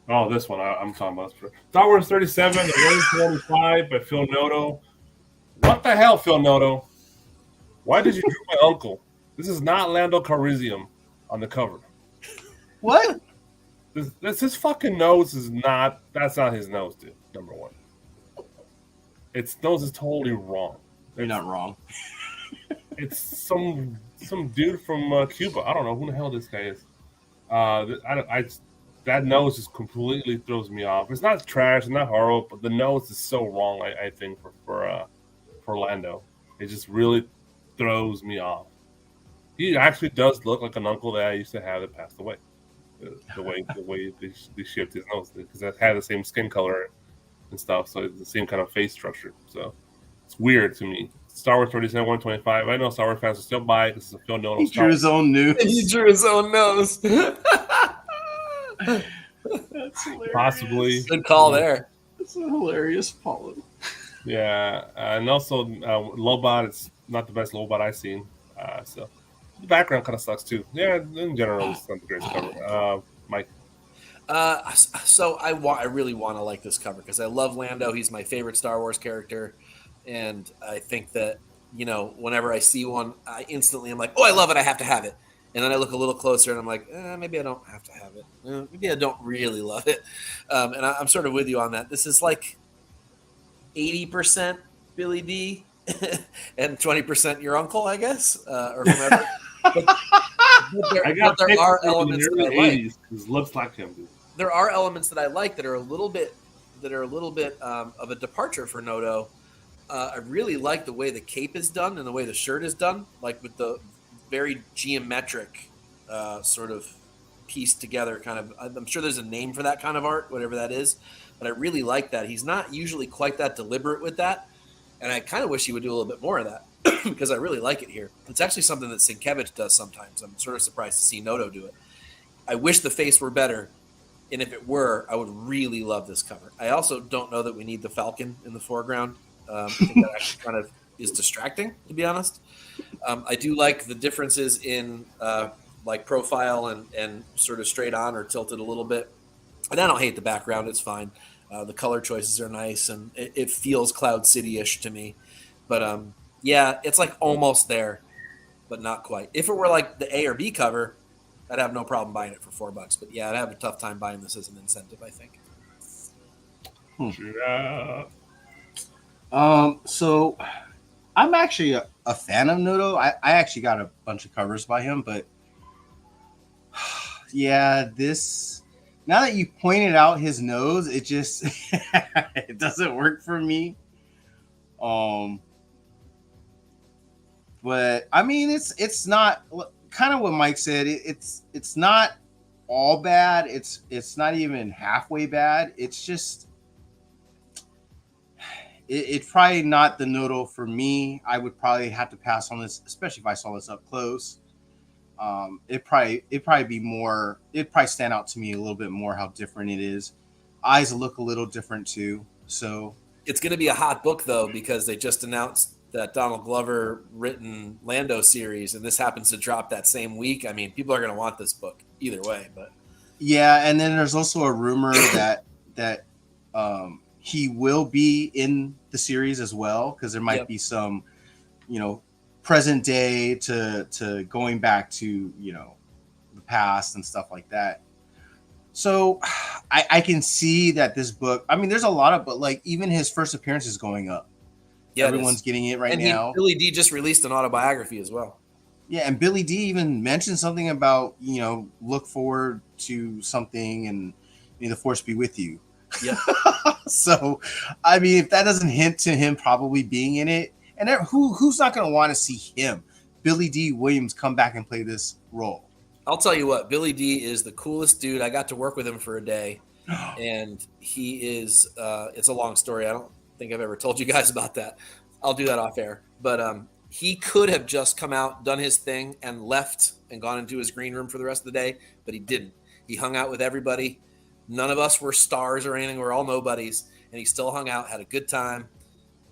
Oh, this one I'm talking about. Star Wars 37, the 125 by Phil Noto. What the hell, Phil Noto? Why did you do my uncle? This is not Lando Calrissian on the cover. What? This his fucking nose is not. That's not his nose, dude. Number one. Its nose is totally wrong. You're not wrong. It's some dude from Cuba. I don't know who the hell this guy is. that nose just completely throws me off. It's not trash, it's not horrible, but the nose is so wrong. I think for Lando, it just really throws me off. He actually does look like an uncle that I used to have that passed away. The way they shaped his nose, because it had the same skin color and stuff, so it's the same kind of face structure. So it's weird to me. Star Wars 37 125. I know Star Wars fans will still buy it because it's a Phil Nolan. He drew his own nose. He drew his own nose. That's hilarious. Possibly. Good call there. That's a hilarious Paulo. Yeah, and also Lobot. It's not the best Lobot I've seen. So the background kind of sucks too. Yeah, in general, it's not the greatest cover. Mike. So I really want to like this cover because I love Lando. He's my favorite Star Wars character, and I think that whenever I see one, I instantly am like, oh, I love it. I have to have it. And then I look a little closer, and I'm like, maybe I don't have to have it. Maybe I don't really love it. And I'm sort of with you on that. This is like 80% Billy D and 20% your uncle, I guess, or whomever. but there are elements that I like. Because looks like him, dude. There are elements that I like that are a little bit of a departure for Noto. I really like the way the cape is done and the way the shirt is done, like with the very geometric sort of pieced together kind of. I'm sure there's a name for that kind of art, whatever that is, but I really like that. He's not usually quite that deliberate with that, and I kind of wish he would do a little bit more of that because I really like it here. It's actually something that Sienkiewicz does sometimes. I'm sort of surprised to see Noto do it. I wish the face were better, and if it were, I would really love this cover. I also don't know that we need the Falcon in the foreground. I think that actually kind of is distracting, to be honest. I do like the differences in like profile and sort of straight on or tilted a little bit. And I don't hate the background. It's fine. The color choices are nice, and it feels Cloud City-ish to me. But yeah, it's like almost there, but not quite. If it were like the A or B cover, I'd have no problem buying it for $4. But yeah, I'd have a tough time buying this as an incentive, I think. Yeah. So I'm actually a fan of Noto. I actually got a bunch of covers by him, but yeah, now that you pointed out his nose, it just it doesn't work for me. But I mean, it's not kind of what Mike said. It's not all bad. It's not even halfway bad. It's just it's probably not the Noto for me. I would probably have to pass on this, especially if I saw this up close. It'd probably be more. It'd probably stand out to me a little bit more how different it is. Eyes look a little different too. So it's going to be a hot book though because they just announced that Donald Glover written Lando series, and this happens to drop that same week. I mean, people are going to want this book either way. But yeah, and then there's also a rumor that he will be in the series as well because there might be some, present day to going back to the past and stuff like that. So I can see that this book. I mean, there's a lot of, but like even his first appearance is going up. Yeah, everyone's getting it right now. Billy D just released an autobiography as well. Yeah, and Billy D even mentioned something about look forward to something and may the force be with you. Yeah. So, I mean, if that doesn't hint to him probably being in it, and who's not going to want to see him, Billy D. Williams, come back and play this role? I'll tell you what, Billy D. is the coolest dude. I got to work with him for a day, and he is. It's a long story. I don't think I've ever told you guys about that. I'll do that off air. But he could have just come out, done his thing, and left and gone into his green room for the rest of the day, but he didn't. He hung out with everybody. None of us were stars or anything. We're all nobodies. And he still hung out, had a good time,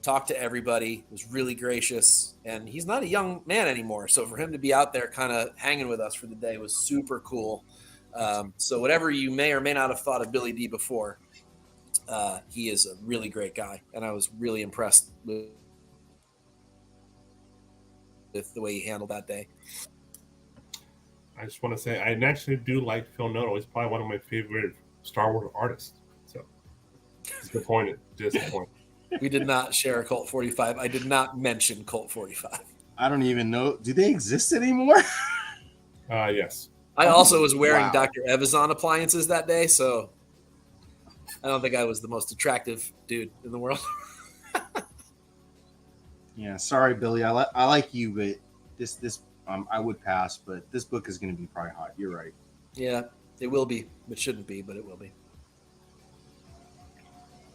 talked to everybody, was really gracious. And he's not a young man anymore. So for him to be out there kind of hanging with us for the day was super cool. So whatever you may or may not have thought of Billy D before, he is a really great guy. And I was really impressed with the way he handled that day. I just want to say I actually do like Phil Noto. He's probably one of my favorite Star Wars artists. So disappointed. We did not share a Colt 45. I did not mention Colt 45. I don't even know. Do they exist anymore? Yes. I also was wearing Wow. Dr. Evazon appliances that day, so I don't think I was the most attractive dude in the world. Yeah, sorry, Billy. I like you, but this I would pass. But this book is going to be probably hot. You're right. Yeah, it will be. It shouldn't be, but it will be.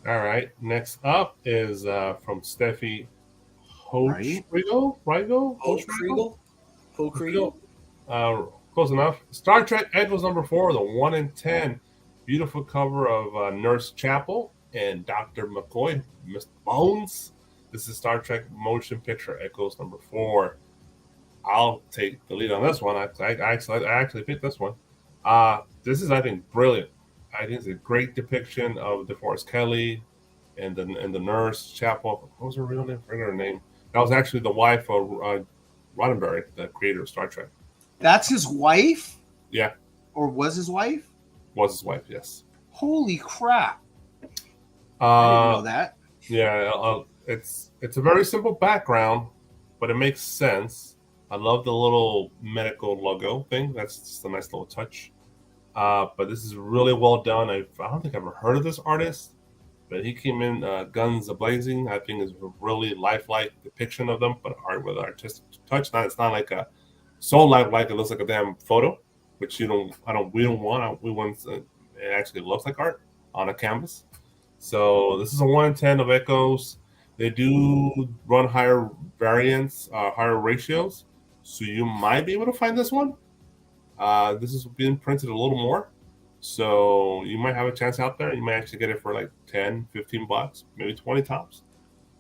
All right. Next up is from Steffi Right? Kriegel? Close enough. Star Trek Echoes #4, the 1 in 10. Beautiful cover of Nurse Chapel and Dr. McCoy, Mr. Bones. This is Star Trek Motion Picture Echoes #4. I'll take the lead on this one. I actually picked this one. This is, I think, brilliant. I think it's a great depiction of DeForest Kelley and the nurse Chapel. What was her real name? I forget her name. That was actually the wife of Roddenberry, the creator of Star Trek. That's his wife? Yeah. Or was his wife? Was his wife, yes. Holy crap. I didn't know that. Yeah, it's a very simple background, but it makes sense. I love the little medical logo thing. That's just a nice little touch. But this is really well done. I don't think I've ever heard of this artist, but he came in guns a-blazing. I think it's a really lifelike depiction of them, but art with artistic touch. It's not like a so lifelike it looks like a damn photo, which we don't want. We want it actually looks like art on a canvas. So this is a 1 in 10 of Echoes. They do run higher variants, higher ratios, so you might be able to find this one. This is being printed a little more, so you might have a chance out there. You might actually get it for like 10, 15 bucks, maybe 20 tops.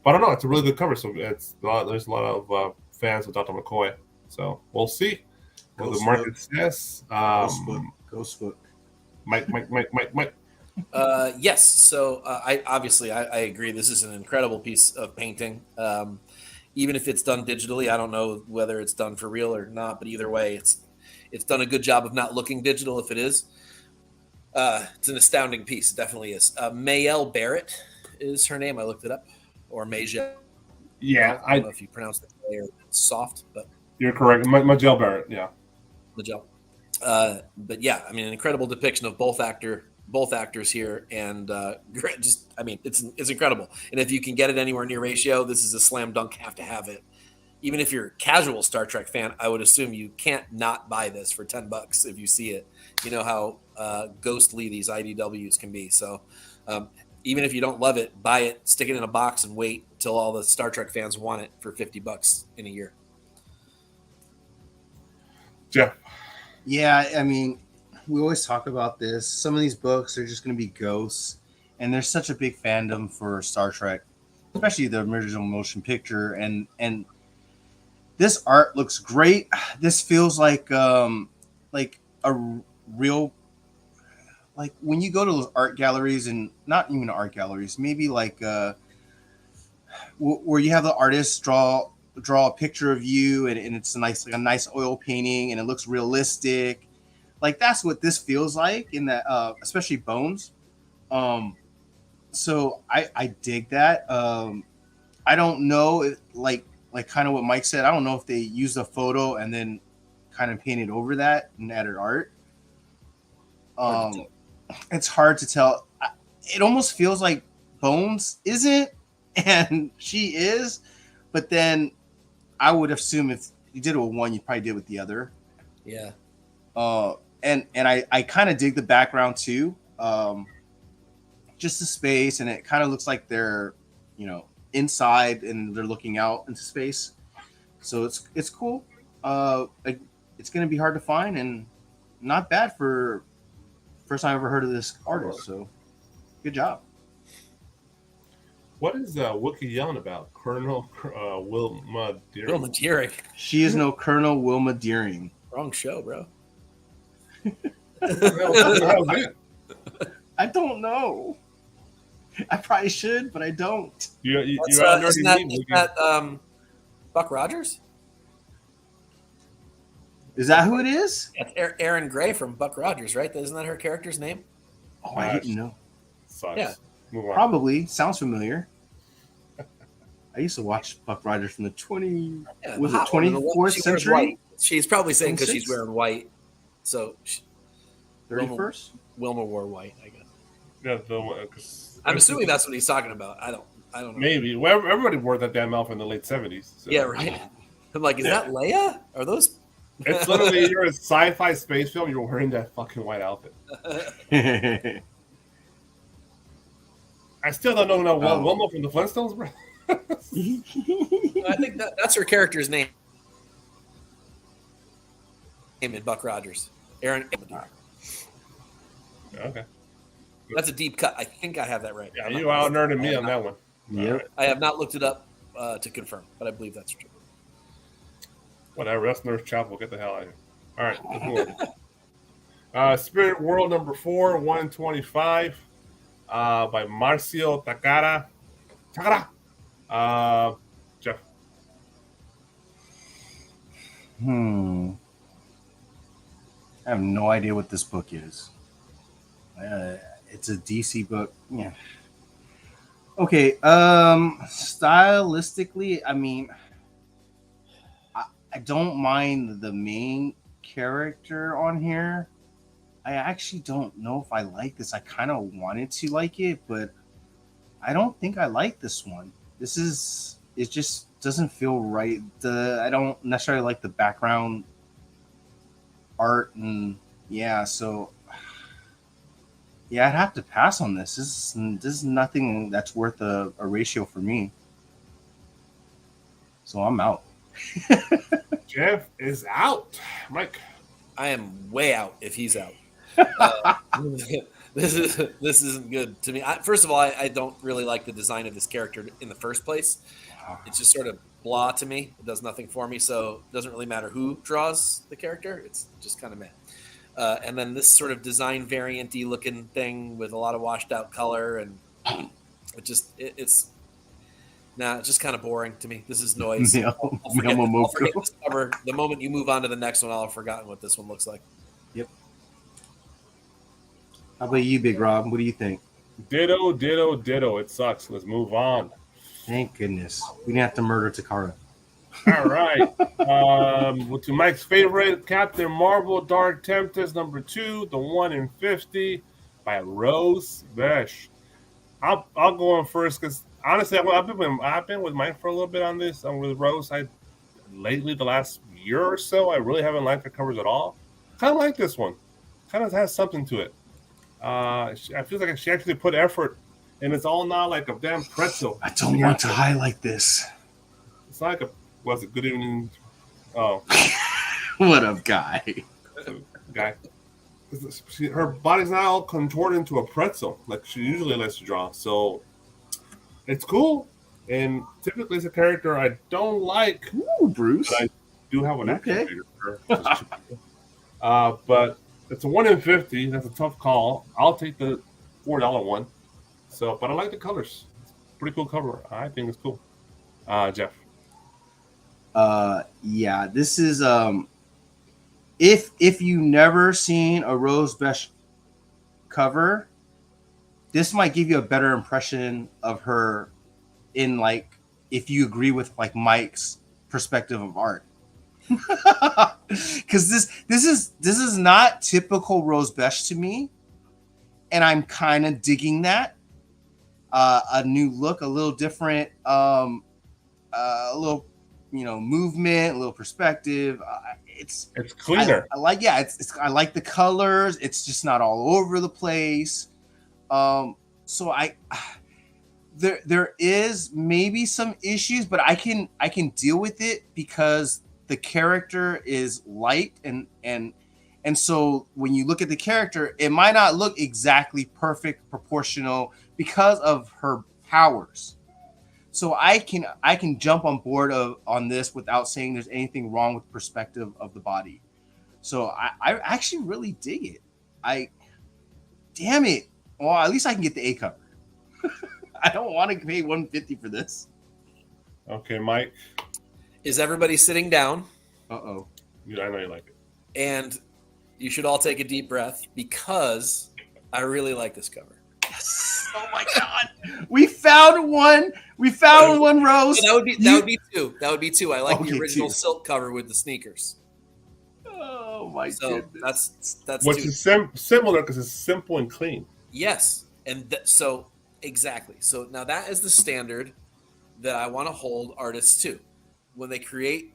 But I don't know. It's a really good cover, so there's a lot of fans of Dr. McCoy. So we'll see what the market says. Ghost book. Mike. Yes. So I agree. This is an incredible piece of painting. Even if it's done digitally, I don't know whether it's done for real or not, but either way, it's done a good job of not looking digital if it is. It's an astounding piece. It definitely is. Mayel Barrett is her name. I looked it up. Or Mayel. Yeah. I don't know if you pronounce the A or soft, but You're correct. Majel Barrett, yeah. Majel. But yeah, I mean, an incredible depiction of both actors here, and it's incredible. And if you can get it anywhere near ratio, this is a slam dunk. Have to have it. Even if you're a casual Star Trek fan, I would assume you can't not buy this for $10 if you see it. You know how ghostly these IDWs can be. So even if you don't love it, buy it, stick it in a box, and wait till all the Star Trek fans want it for $50 in a year. Jeff. Yeah, I mean, we always talk about this. Some of these books are just going to be ghosts, and there's such a big fandom for Star Trek, especially the original motion picture. And this art looks great. This feels like a real, like when you go to those art galleries, and not even art galleries, maybe like where you have the artist draw a picture of you, and it's a nice oil painting, and it looks realistic. Like that's what this feels like in that, especially Bones. So I dig that. I don't know if, like kind of what Mike said. I don't know if they used a photo and then kind of painted over that and added art. It's hard to tell. It almost feels like Bones isn't, and she is, but then I would assume if you did it with one, you probably did with the other. Yeah. And I kind of dig the background too. Just the space, and it kind of looks like they're, inside and they're looking out into space. So it's cool. It's going to be hard to find, and not bad for first time I ever heard of this artist. So good job. What is Wookiee yelling about? Colonel Wilma Deering? Wilma Deering. She is no Colonel Wilma Deering. Wrong show, bro. I don't know. I probably should, but I don't. Isn't that Buck Rogers? Is that who it is? That's Erin Gray from Buck Rogers, right? Isn't that her character's name? Oh, I didn't know. Sucks. Yeah. Probably. Sounds familiar. I used to watch Buck Rogers from the 24th century? She's probably saying because she's wearing white. So 31st? Wilma wore white, I guess. Yeah, I'm assuming that's what he's talking about. I don't know. Maybe. Well, everybody wore that damn outfit in the late 70s. So. Yeah, right. I'm like, is that Leia? Are those? It's literally, you're in a sci-fi space film, you're wearing that fucking white outfit. I still don't know Wilma from the Flintstones, bro. I think that's her character's name. In Buck Rogers. Aaron. Okay. That's a deep cut. I think I have that right. Yeah, you out-nerded me on that one. Yep. Right. I have not looked it up to confirm, but I believe that's true. Whatever. That's Nurse Chapel. Get the hell out of here. All right. Let's move on. Spirit World number 4, 125, by Marcio Takara. Jeff. I have no idea what this book is. It's a DC book. Yeah. Okay. Stylistically, I mean, I don't mind the main character on here. I actually don't know if I like this. I kind of wanted to like it, but I don't think I like this one. It just doesn't feel right. I don't necessarily like the background art, and so I'd have to pass on this. This is nothing that's worth a ratio for me. So I'm out. Jeff is out. Mike. I am way out if he's out. This isn't good to me. First of all, I don't really like the design of this character in the first place. It's just sort of blah to me. It does nothing for me, so it doesn't really matter who draws the character. It's just kind of meh. And then this sort of design variant-y looking thing with a lot of washed out color, and it's just kind of boring to me. This is noise. I'll forget this cover. The moment you move on to the next one, I'll have forgotten what this one looks like. Yep. How about you, Big Rob? What do you think? Ditto. It sucks. Let's move on. Thank goodness. We didn't have to murder Takara. All right. To Mike's favorite, Captain Marvel Dark Tempest number 2, the 1 in 50 by Rose Besh. I'll go on first because honestly, I've been with Mike for a little bit on this. I'm with Rose. Lately, the last year or so, I really haven't liked her covers at all. Kind of like this one. Kind of has something to it. I feel like she actually put effort, and it's all not like a damn pretzel. I don't want to highlight this. It's like was it good evening? Oh, what up, guy? Her body's not all contorted into a pretzel like she usually likes to draw. So it's cool, and typically it's a character I don't like. Ooh, Bruce. But I do have an action figure for her. But it's a 1 in 50. That's a tough call. I'll take the $4 one. So, but I like the colors. It's a pretty cool cover. I think it's cool. Jeff. Yeah, this is if you never seen a Rose Besh cover, this might give you a better impression of her in like if you agree with like Mike's perspective of art. Because this is not typical Rose Besh to me, and I'm kind of digging that. A new look, a little different, a little movement, a little perspective. It's cleaner. I like I like the colors. It's just not all over the place. So there is maybe some issues, but I can deal with it because the character is light and so when you look at the character, it might not look exactly perfect proportional because of her powers. So I can jump on board on this without saying there's anything wrong with the perspective of the body. So I actually really dig it. Damn it. Well, at least I can get the A cover. I don't want to pay $150 for this. Okay, Mike. Is everybody sitting down? Uh-oh. I know you like it. And you should all take a deep breath because I really like this cover. Yes. Oh my God. We found one. Rose. That would be two. I like the original silk cover with the sneakers. Oh Oh my So goodness. that's Which two. is similar because it's simple and clean. Yes, and so exactly. So now that is the standard that I want to hold artists to. When they create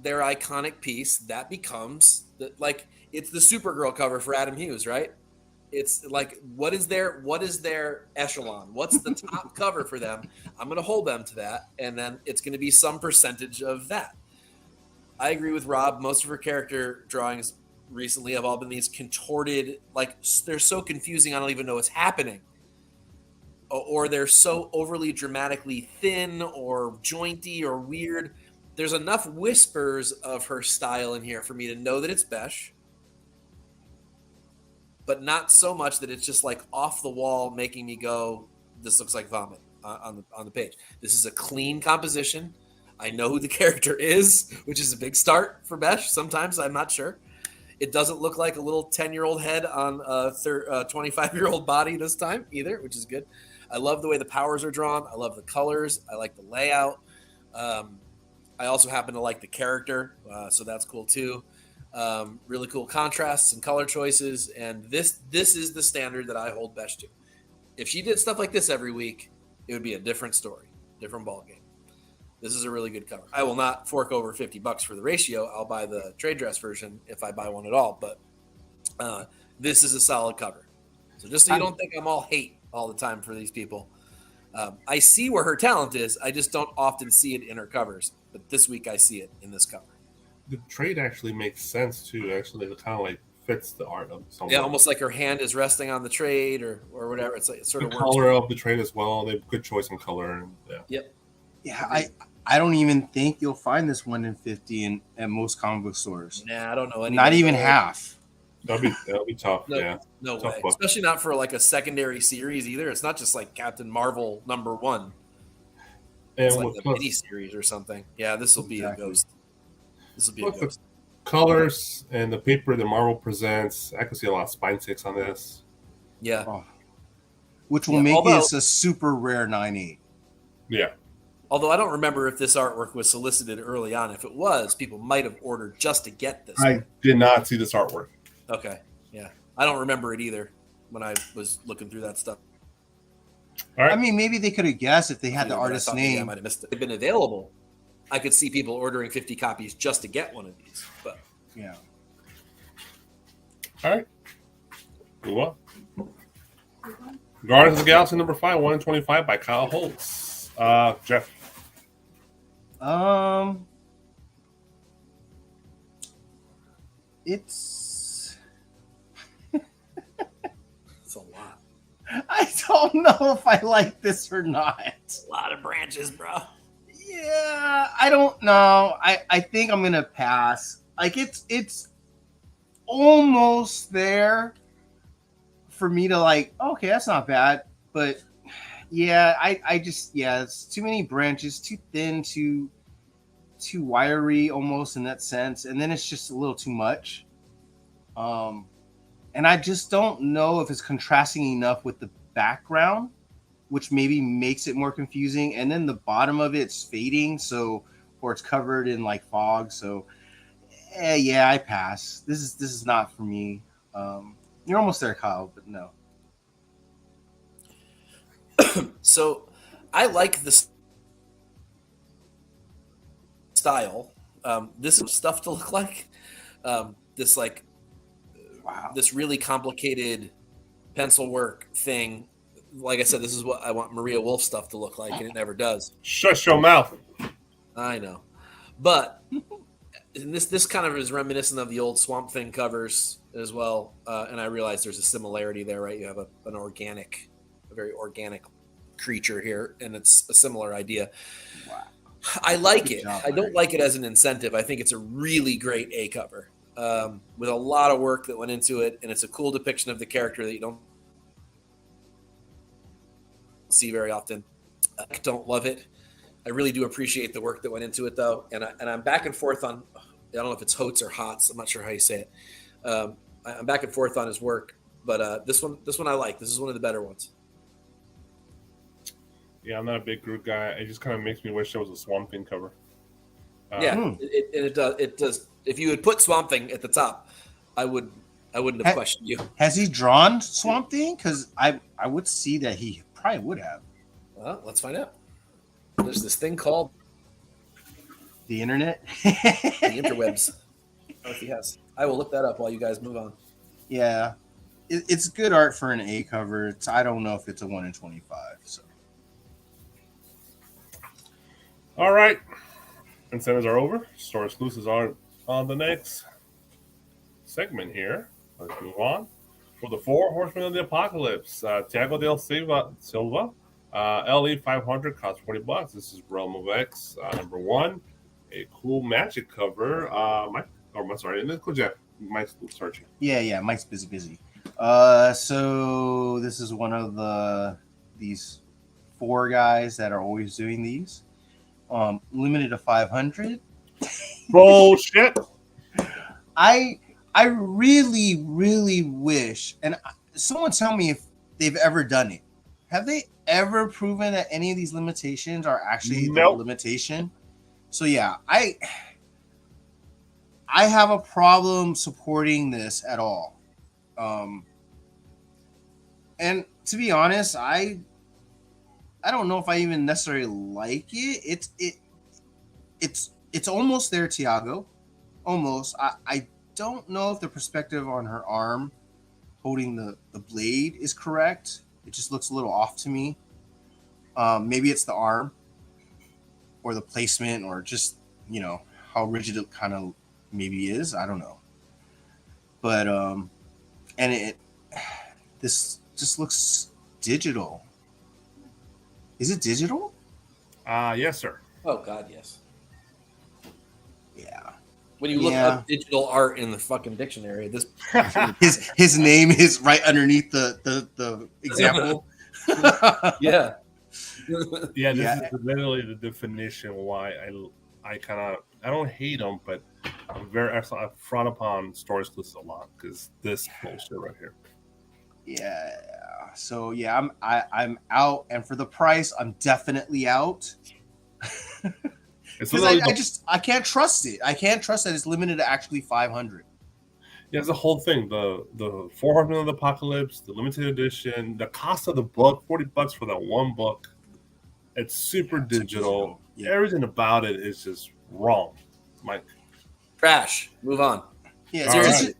their iconic piece, that becomes like it's the Supergirl cover for Adam Hughes, right? It's like what is their echelon? What's the top cover for them? I'm going to hold them to that, and then it's going to be some percentage of that. I agree with Rob. Most of her character drawings recently have all been these contorted, like they're so confusing I don't even know what's happening. Or they're so overly dramatically thin or jointy or weird. There's enough whispers of her style in here for me to know that it's Besh, but not so much that it's just like off the wall making me go, this looks like vomit on the page. This is a clean composition. I know who the character is, which is a big start for Besh. Sometimes I'm not sure. It doesn't look like a little 10-year-old head on a 25-year-old body this time either, which is good. I love the way the powers are drawn. I love the colors. I like the layout. I also happen to like the character, so that's cool too. Really cool contrasts and color choices, and this is the standard that I hold Besh to. If she did stuff like this every week, it would be a different story, different ballgame. This is a really good cover. I will not fork over $50 for the ratio. I'll buy the trade dress version if I buy one at all, but this is a solid cover. So just so you don't think I'm all hate all the time for these people, I see where her talent is. I just don't often see it in her covers, but this week I see it in this cover. The trade actually makes sense too. Actually, it kind of like fits the art of something. Yeah, almost like her hand is resting on the trade or whatever. It's like it sort the of works. color of the trade as well. They have good choice in color. And, yeah. Yep. Yeah, I don't even think you'll find this 1 in 50 at most comic book stores. Nah, I don't know. Not even half. That'll be tough. No, yeah. No Tough way. book. Especially not for like a secondary series either. It's not just like Captain Marvel #1. It's And like a mini series or something. Yeah, this will be a ghost. This will be a ghost. Colors and the paper that Marvel presents, I can see a lot of spine ticks on this. Yeah. Oh. Which will make this a super rare 9.8. Yeah. Although I don't remember if this artwork was solicited early on. If it was, people might have ordered just to get this. I did not see this artwork. Okay. Yeah. I don't remember it either when I was looking through that stuff. All right. I mean, maybe they could have guessed if they had the artist's name. I might have missed it. They've been available. I could see people ordering 50 copies just to get one of these. But yeah. All right. Move on. Guardians of the Galaxy #5, 125 by Kyle Holtz. Jeff. It's a lot. I don't know if I like this or not. A lot of branches, bro. Yeah, I don't know. I think I'm gonna pass. Like it's almost there for me to like, okay, that's not bad. But yeah, I just it's too many branches, too thin, too wiry almost in that sense, and then it's just a little too much. And I just don't know if it's contrasting enough with the background, which maybe makes it more confusing. And then the bottom of it's fading, or it's covered in like fog. So yeah, I pass. This is not for me. You're almost there, Kyle, but no. So I like this style. This is stuff to look like. This like this really complicated pencil work thing. Like I said, this is what I want Maria Wolf stuff to look like, and it never does. Shut your mouth. I know. But this kind of is reminiscent of the old Swamp Thing covers as well. And I realize there's a similarity there, right? You have a very organic creature here, and it's a similar idea. Wow. I like it. I don't like it as an incentive. I think it's a really great A cover with a lot of work that went into it, and it's a cool depiction of the character that you don't see very often. I don't love it. I really do appreciate the work that went into it, though, and I'm back and forth on. I don't know if it's Holtz or Hotz. I'm not sure how you say it. I'm back and forth on his work, but this one I like. This is one of the better ones. Yeah, I'm not a big Groot guy. It just kind of makes me wish there was a Swamp Thing cover. It does. If you had put Swamp Thing at the top, I wouldn't have questioned you. Has he drawn Swamp Thing? Because I would see that he probably would have. Well, let's find out. There's this thing called the internet. The interwebs. I don't know if he has. I will look that up while you guys move on. Yeah. It's good art for an A cover. I don't know if it's a 1 in 25. So. All right. Incentives are over. Store exclusives are on the next segment here. Let's move on. For the 4 Horsemen of the Apocalypse, Tiago del Silva, LE 500 costs $40. This is Realm of X, number 1. A cool magic cover. Mike's searching. Yeah, Mike's busy. So this is one of these 4 guys that are always doing these. Limited to 500. Bullshit. I really, really wish, and someone tell me if they've ever done it. Have they ever proven that any of these limitations are actually the limitation? So yeah, I have a problem supporting this at all. And to be honest, I don't know if I even necessarily like it. It's almost there, Tiago. Almost. I don't know if the perspective on her arm holding the blade is correct. It just looks a little off to me. Maybe it's the arm or the placement or just, how rigid it kind of maybe is. I don't know. But, and this just looks digital. Is it digital? Yes, sir. Oh, God, yes. Yeah. When you look up digital art in the fucking dictionary, this his name is right underneath the example. Yeah. This is literally the definition why I don't hate them, but I frown upon store exclusives a lot because this bullshit right here. Yeah. So yeah, I'm out, and for the price, I'm definitely out. Because I can't trust it. I can't trust that it's limited to actually 500. Yeah, it's the whole thing. The 4 Horsemen of the Apocalypse, the limited edition, the cost of the book, $40 for that one book. It's super digital. Yeah. Everything about it is just wrong, Mike. Trash. Move on. Yeah, seriously.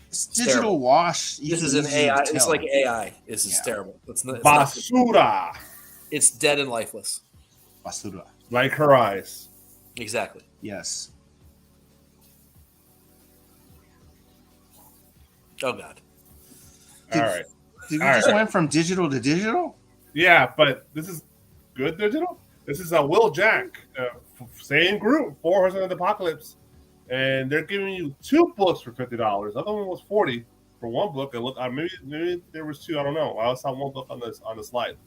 It's digital terrible. Wash. This is an AI. It's like AI. This is terrible. It's basura. It's dead and lifeless. Basura. Like her eyes. Exactly. Yes. Oh, God. All right. Did we just went from digital to digital? Yeah, but this is good digital. This is a Will Jack, same group, 4 Horsemen of the Apocalypse, and they're giving you 2 books for $50. The other one was $40 for one book. And look, maybe there was 2. I don't know. I also saw one book on the slide.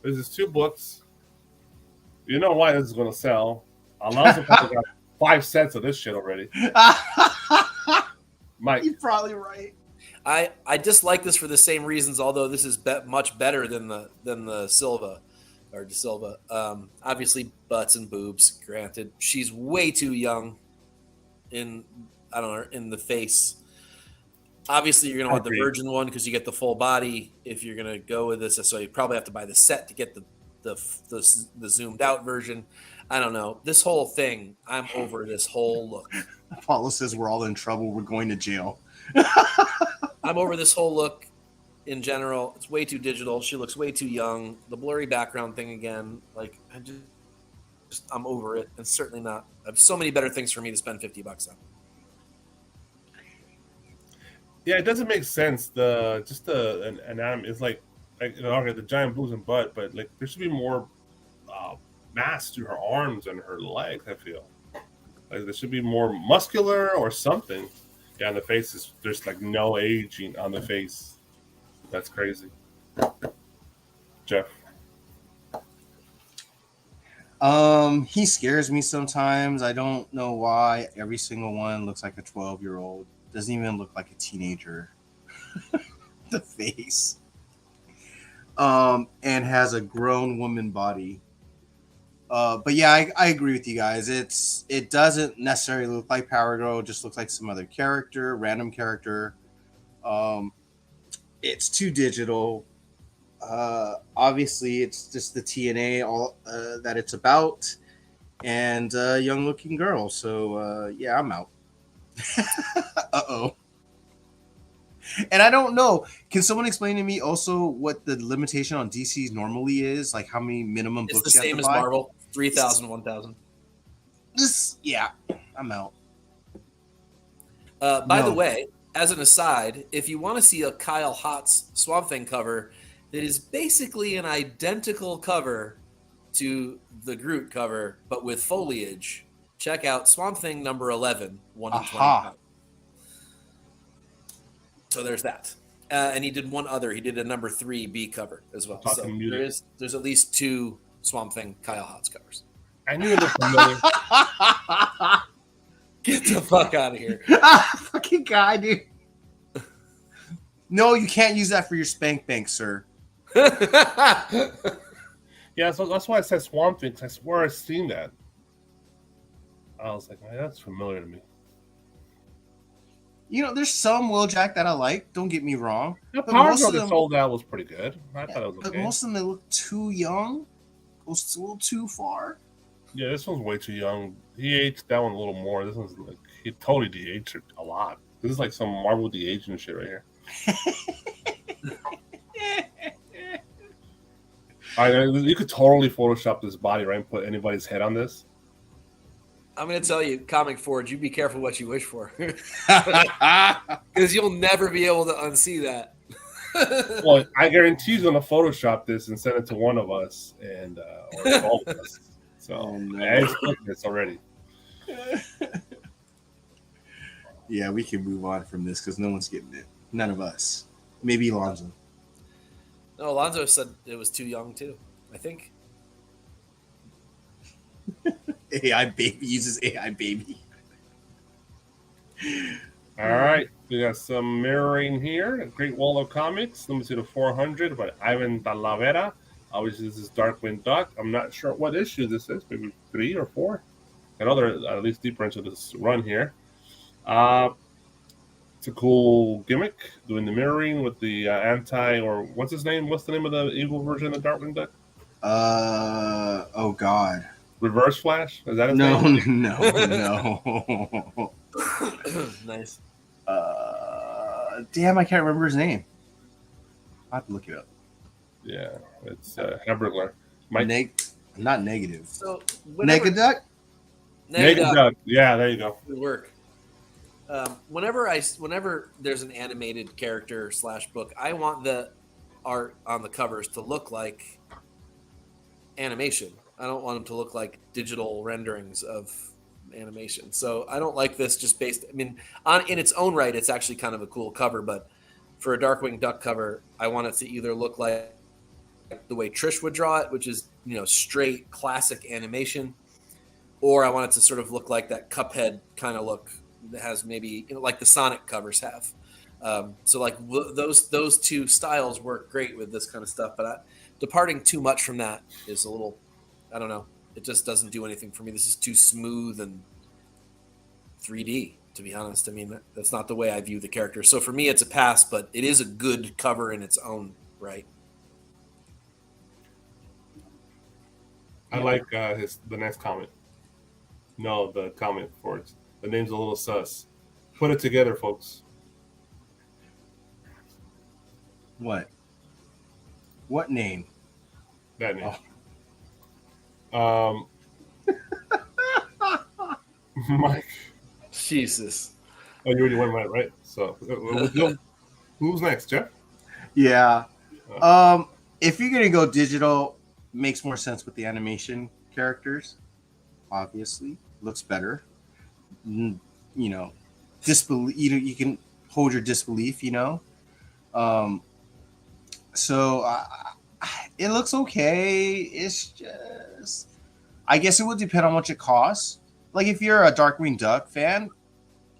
This is 2 books. You know why this is going to sell? Alonzo probably got 5 sets of this shit already. Mike, you're probably right. I dislike this for the same reasons, although this is much better than the Silva or De Silva. Obviously, butts and boobs. Granted, she's way too young in the face. Obviously, you're gonna want the virgin one because you get the full body. If you're gonna go with this, so you probably have to buy the set to get the zoomed out version. I don't know. This whole thing, I'm over this whole look. Apollo says we're all in trouble. We're going to jail. I'm over this whole look in general. It's way too digital. She looks way too young. The blurry background thing again. Like, I'm over it. And certainly not. I have so many better things for me to spend $50 on. Yeah, it doesn't make sense. An anatomy is like the giant boobs and butt, but like there should be more mass to her arms and her legs. I feel like there should be more muscular or something. Yeah, and the face there's like no aging on the face. That's crazy. Jeff. He scares me sometimes. I don't know why. Every single one looks like a 12-year-old. Doesn't even look like a teenager. The face. And has a grown woman body. But yeah, I agree with you guys. It doesn't necessarily look like Power Girl. It just looks like some other character, random character. It's too digital. Obviously, it's just the TNA all that it's about, and a young-looking girl. So yeah, I'm out. Uh-oh. And I don't know. Can someone explain to me also what the limitation on DC's normally is? Like how many minimum It's books the you have same to as buy? Marvel, 3,000, 1,000. Yeah, I'm out. By the No. way, as an aside, if you want to see a Kyle Hotz Swamp Thing cover that is basically an identical cover to the Groot cover, but with foliage, check out Swamp Thing number 11, 1 in 25. So there's that. And he did one other. He did a number 3B cover as well. So there's at least 2 Swamp Thing Kyle Hotz covers. I knew it looked familiar. Get the fuck out of here. Fucking guy, dude. No, you can't use that for your spank bank, sir. Yeah, so that's why I said Swamp Thing, 'cause I swear I've seen that. I was like, man, that's familiar to me. You know, there's some Wheeljack that I like. Don't get me wrong. The But Power most Girl of that them- sold out was pretty good. I thought it was But okay. most of them, they look too young. Goes a little too far. Yeah, this one's way too young. He aged that one a little more. This one's like he totally de-aged it a lot. This is like some Marvel de-aging shit right here. You could totally Photoshop this body, right, and put anybody's head on this. I'm going to tell you, Comic Forge, you be careful what you wish for. Because you'll never be able to unsee that. Well, I guarantee he's going to Photoshop this and send it to one of us and or all of us. So I expect this already. Yeah, we can move on from this because no one's getting it. None of us. Maybe Alonzo. No, Alonzo said it was too young, too, I think. AI baby uses AI baby. All right, we got some mirroring here. A Great Wall of Comics, limited to 400 by Ivan Talavera. Obviously, this is Darkwing Duck. I'm not sure what issue this is, maybe 3 or 4. I know they're at least deeper into this run here. It's a cool gimmick, doing the mirroring with the or what's his name? What's the name of the evil version of Darkwing Duck? Oh God. Reverse Flash? Is that his No, name? no. Nice. Damn, I can't remember his name. I have to look it up. Yeah, it's Hamburglar. Mike. Not negative. So Negaduck? Negaduck. Yeah, there you go. Good work. Whenever there's an animated character / book, I want the art on the covers to look like animation. I don't want them to look like digital renderings of animation. So I don't like this just based. I mean, in its own right, it's actually kind of a cool cover. But for a Darkwing Duck cover, I want it to either look like the way Trish would draw it, which is straight classic animation, or I want it to sort of look like that Cuphead kind of look that has maybe like the Sonic covers have. So like those two styles work great with this kind of stuff. But departing too much from that is a little. I don't know. It just doesn't do anything for me. This is too smooth and 3D, to be honest. I mean, that's not the way I view the character. So for me, it's a pass, but it is a good cover in its own right. I like the next comment. No, the comment for it. The name's a little sus. Put it together, folks. What? What name? That name. Mike. Jesus. Oh, you already went right, right? So, who's next, Jeff? Yeah. If you're gonna go digital, makes more sense with the animation characters. Obviously, looks better. Disbelief. You can hold your disbelief. So it looks okay. It's just, I guess it would depend on how much it costs. Like if you're a Darkwing Duck fan,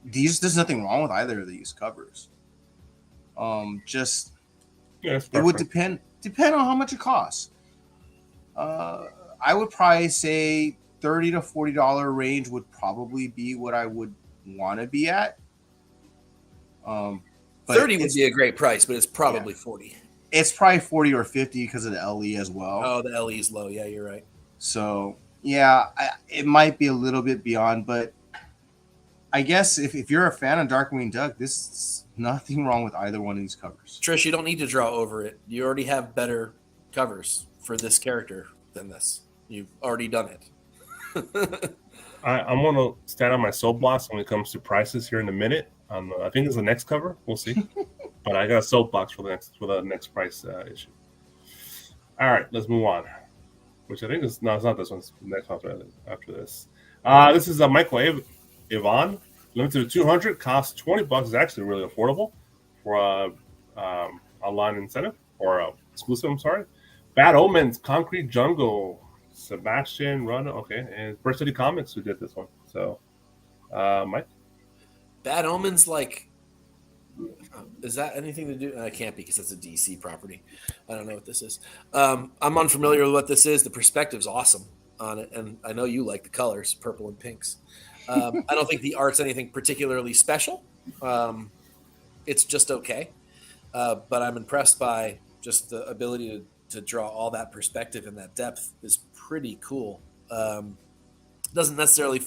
there's nothing wrong with either of these covers. It would depend on how much it costs. I would probably say $30 to $40 range would probably be what I would want to be at. But 30 would be a great price, but it's probably 40. It's probably 40 or 50 because of the LE as well. Oh, the LE is low. Yeah, you're right. So yeah, it might be a little bit beyond, but I guess if you're a fan of Darkwing Duck, there's nothing wrong with either one of these covers. Trish, you don't need to draw over it. You already have better covers for this character than this. You've already done it. I'm going to stand on my soapbox when it comes to prices here in a minute. I think it's the next cover. We'll see. But I got a soapbox for the next price issue. All right, let's move on. Which I think is no, it's not this one. It's the next one after this. This is a Michael Ivan, limited to 200, costs $20. Is actually really affordable for online incentive or exclusive. I'm sorry. Bad Omens, Concrete Jungle, Sebastian Run. Okay, and Bird City Comics who did this one. So, Mike. Bad Omens, like, is that anything to do? It can't be because it's a DC property. I don't know what this is. I'm unfamiliar with what this is. The perspective's awesome on it, and I know you like the colors, purple and pinks. I don't think the art's anything particularly special. It's just okay, but I'm impressed by just the ability to draw all that perspective and that depth is pretty cool. Doesn't necessarily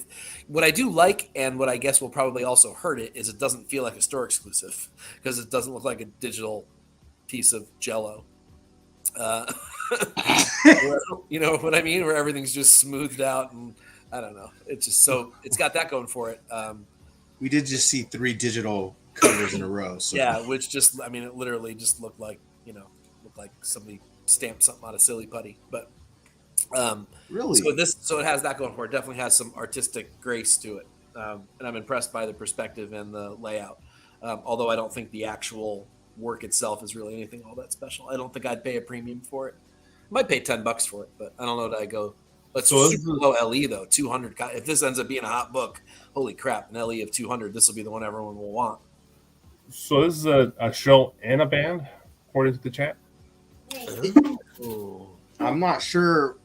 what I do like, and what I guess will probably also hurt it is it doesn't feel like a store exclusive because it doesn't look like a digital piece of Jello. You know what I mean? Where everything's just smoothed out, and I don't know. It's just it's got that going for it. We did just see 3 digital covers in a row. So. Yeah, which just it literally just looked like somebody stamped something out of silly putty, but. Really? So it has that going for it. Definitely has some artistic grace to it, and I'm impressed by the perspective and the layout. Although I don't think the actual work itself is really anything all that special. I don't think I'd pay a premium for it. Might pay $10 for it, but I don't know that I go. But super low LE though, 200. If this ends up being a hot book, holy crap! An LE of 200. This will be the one everyone will want. So this is a show and a band, according to the chat. I'm not sure.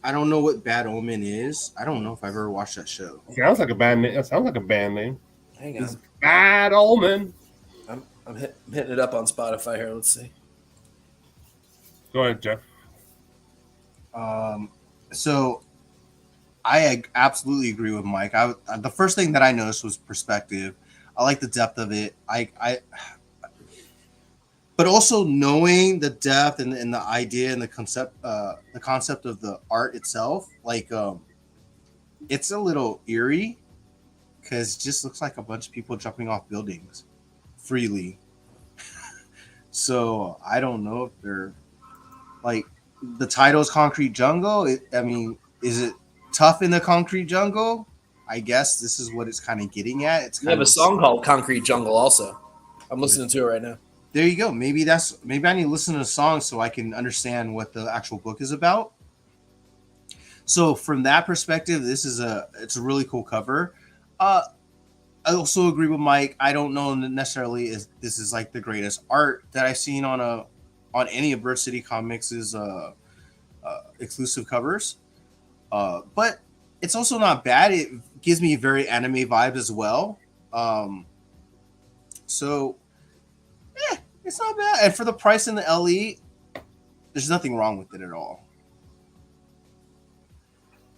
I don't know what Bad Omen is. I don't know if I've ever watched that show. Sounds like a band name. That sounds like a band name. Hang on. Bad Omen. I'm hitting it up on Spotify here. Let's see. Go ahead, Jeff. So I absolutely agree with Mike. The first thing that I noticed was perspective. I like the depth of it. But also knowing the depth and the idea and the concept of the art itself, like it's a little eerie because it just looks like a bunch of people jumping off buildings freely. So I don't know if they're like the title is Concrete Jungle. Is it tough in the concrete jungle? I guess this is what it's kind of getting at. It's we have a song called Concrete Jungle also. I'm listening to it right now. There you go. Maybe I need to listen to the song so I can understand what the actual book is about. So from that perspective, it's a really cool cover. I also agree with Mike. I don't know necessarily if this is like the greatest art that I've seen on any of Bird City Comics' exclusive covers. But it's also not bad. It gives me very anime vibes as well. It's not bad. And for the price in the LE, there's nothing wrong with it at all.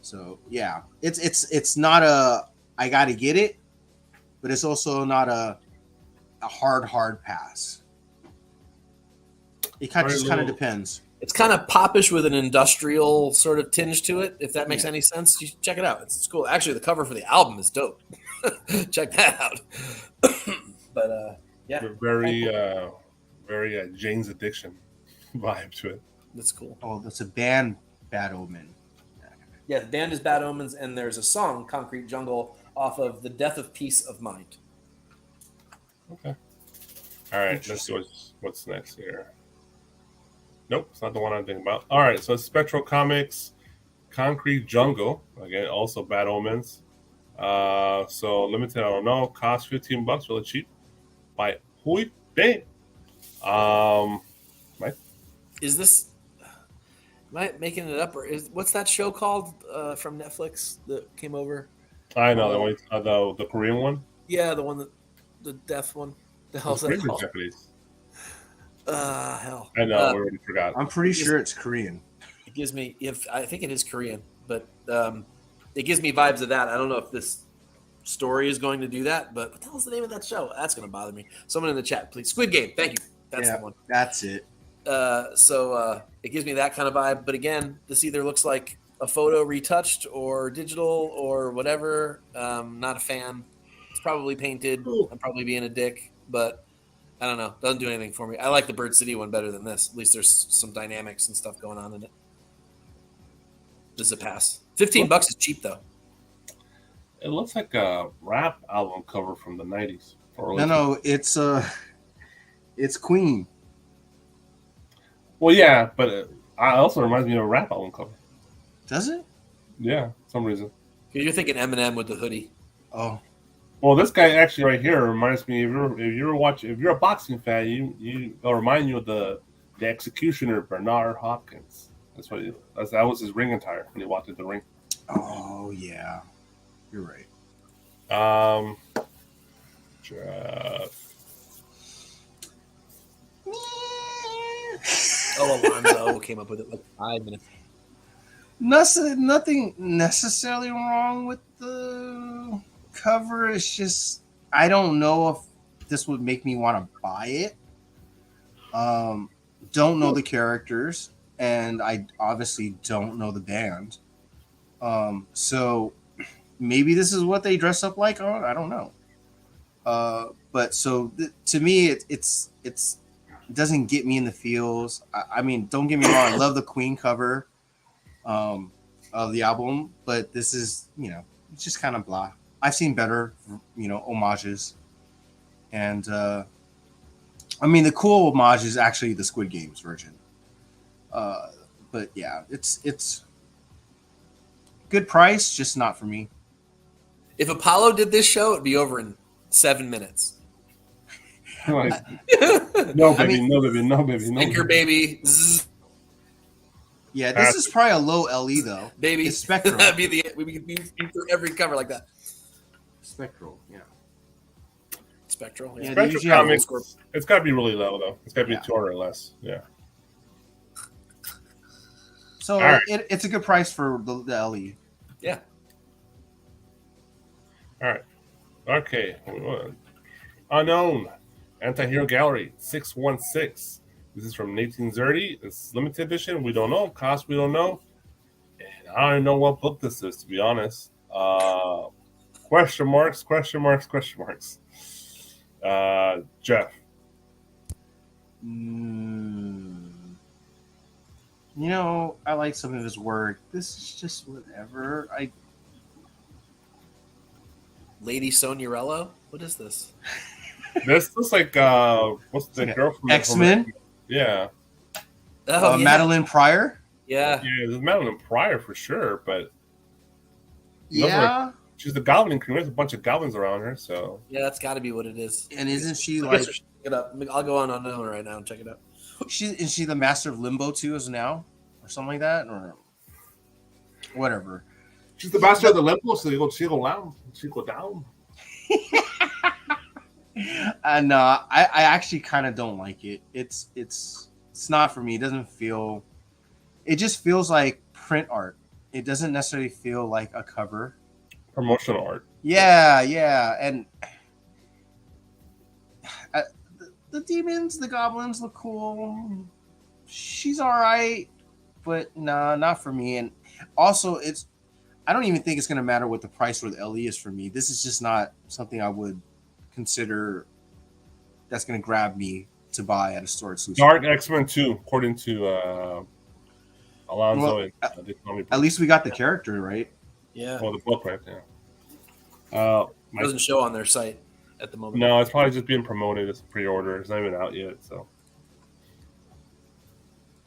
So yeah, it's not a I gotta get it, but it's also not a hard pass. It kind of depends. It's kind of popish with an industrial sort of tinge to it, if that makes any sense. You should check it out. It's cool. Actually, the cover for the album is dope. Check that out. But yeah, very Jane's Addiction vibe to it. That's cool. Oh, that's a band, Bad Omen. Yeah, the band is Bad Omens, and there's a song, Concrete Jungle, off of The Death of Peace of Mind. Okay. All right, let's see what's next here. Nope, it's not the one I'm thinking about. All right, so Spectral Comics, Concrete Jungle, again, also Bad Omens. So limited, I don't know, cost $15, really cheap. By Hui Bane. Mike? Is this Am I making it up, or what's that show called from Netflix that came over? I know the Korean one. Yeah, the death one. The hell's that Korean or called? Japanese? Hell. I know. We already forgot. I'm pretty sure it's Korean. It gives me I think it is Korean, but it gives me vibes of that. I don't know if this story is going to do that, but what the hell's the name of that show? That's going to bother me. Someone in the chat, please. Squid Game. Thank you. That's the one. That's it. So it gives me that kind of vibe. But again, this either looks like a photo retouched or digital or whatever. Not a fan. It's probably painted. I'm probably being a dick, but I don't know. Doesn't do anything for me. I like the Bird City one better than this. At least there's some dynamics and stuff going on in it. Does it pass? $15 is cheap though. It looks like a rap album cover from the 90s. No, it's Queen. Well, yeah, but it also reminds me of a rap album cover. Does it? Yeah, for some reason. You're thinking Eminem with the hoodie. Oh. Well, this guy actually right here reminds me. If you're a boxing fan, it'll remind you of the executioner Bernard Hopkins. That was his ring attire when he walked into the ring. Oh yeah, you're right. Alonzo came up with it like 5 minutes. Nothing necessarily wrong with the cover. It's just I don't know if this would make me want to buy it. Don't know the characters, and I obviously don't know the band. So maybe this is what they dress up like. Oh, I don't know. But so to me, it doesn't get me in the feels. I mean, don't get me wrong. I love the Queen cover of the album, but this is, it's just kind of blah. I've seen better, homages. And I mean, the cool homage is actually the Squid Games version. But yeah, it's good price, just not for me. If Apollo did this show, it'd be over in 7 minutes. No, baby, no, baby. Anchor, baby. Zzz. Yeah, this is probably a low LE though. Baby, it's Spectral. That'd be we could be through every cover like that. Spectral, yeah. Spectral, yeah. Spectral comics, it's got to be really low though. It's got to be 200 or less. Yeah. So right. It's a good price for the LE. Yeah. All right. Okay. Unknown Anti-Hero Gallery 616. This is from 1830. It's limited edition. We don't know. Cost, we don't know. And I don't know what book this is, to be honest. Question marks. Jeff. I like some of his work. This is just whatever. Lady Soniarello? What is this? This looks like what's the girl from X-Men? Yeah. Oh, yeah. Madeline Pryor? Yeah. Yeah, there's Madeline Pryor for sure, but yeah. She's the Goblin Queen. There's a bunch of goblins around her, so Yeah, that's got to be what it is. And isn't she Check it up. I'll go on Unknown right now and check it out. Is she the Master of Limbo too as now? Or something like that? Or whatever. she's the master of the limbo, so she go down. She go down. And I actually kind of don't like it. It's not for me. It just feels like print art. It doesn't necessarily feel like a cover. Promotional art. Yeah, and the demons, the goblins look cool. She's all right, but nah, not for me. And also, I don't even think it's gonna matter what the price or the LE is for me. This is just not something I would consider that's gonna grab me to buy at a store exclusive. Dark X-Men 2, according to Alonzo. Well, at least we got the character right. Yeah. Well, the book right there. It doesn't show on their site at the moment. No, it's probably just being promoted as a pre-order. It's not even out yet, so.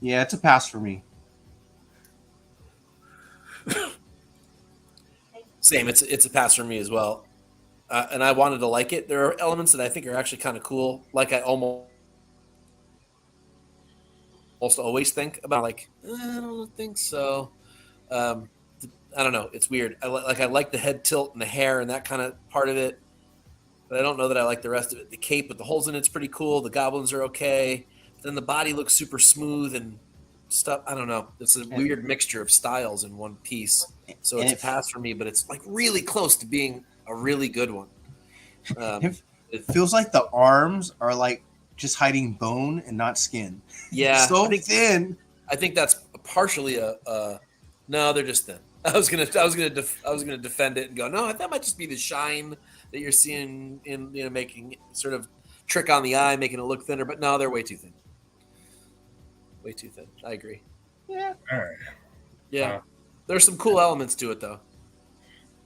Yeah, it's a pass for me. Same. It's a pass for me as well. And I wanted to like it. There are elements that I think are actually kind of cool. Like I almost almost always think about like, I don't think so. I don't know. It's weird. I like the head tilt and the hair and that kind of part of it, but I don't know that I like the rest of it. The cape with the holes in it's pretty cool. The goblins are okay. But then the body looks super smooth and stuff. I don't know. It's a weird mixture of styles in one piece. So it's a pass for me, but it's like really close to being a really good one. It feels like the arms are like just hiding bone and not skin. Yeah, so thin. I think that's partially no, they're just thin. I was gonna defend it and go, no, that might just be the shine that you're seeing in making sort of trick on the eye, making it look thinner. But no, they're way too thin. Way too thin. I agree. Yeah. All right. Yeah. There's some cool elements to it though.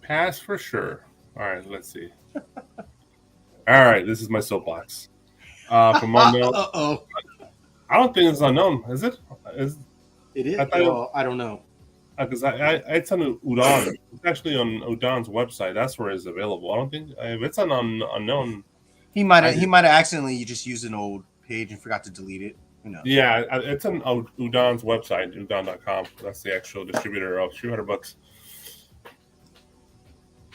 Pass for sure. All right, let's see. All right, this is my soapbox. From unknown. I don't think it's unknown, is it? It is. I don't know. Because it's on Udon. It's actually on Udon's website. That's where it's available. I don't think if it's on unknown. He might have accidentally just used an old page and forgot to delete it. Who knows? Yeah, it's on Udon's website, udon.com. That's the actual distributor of $300.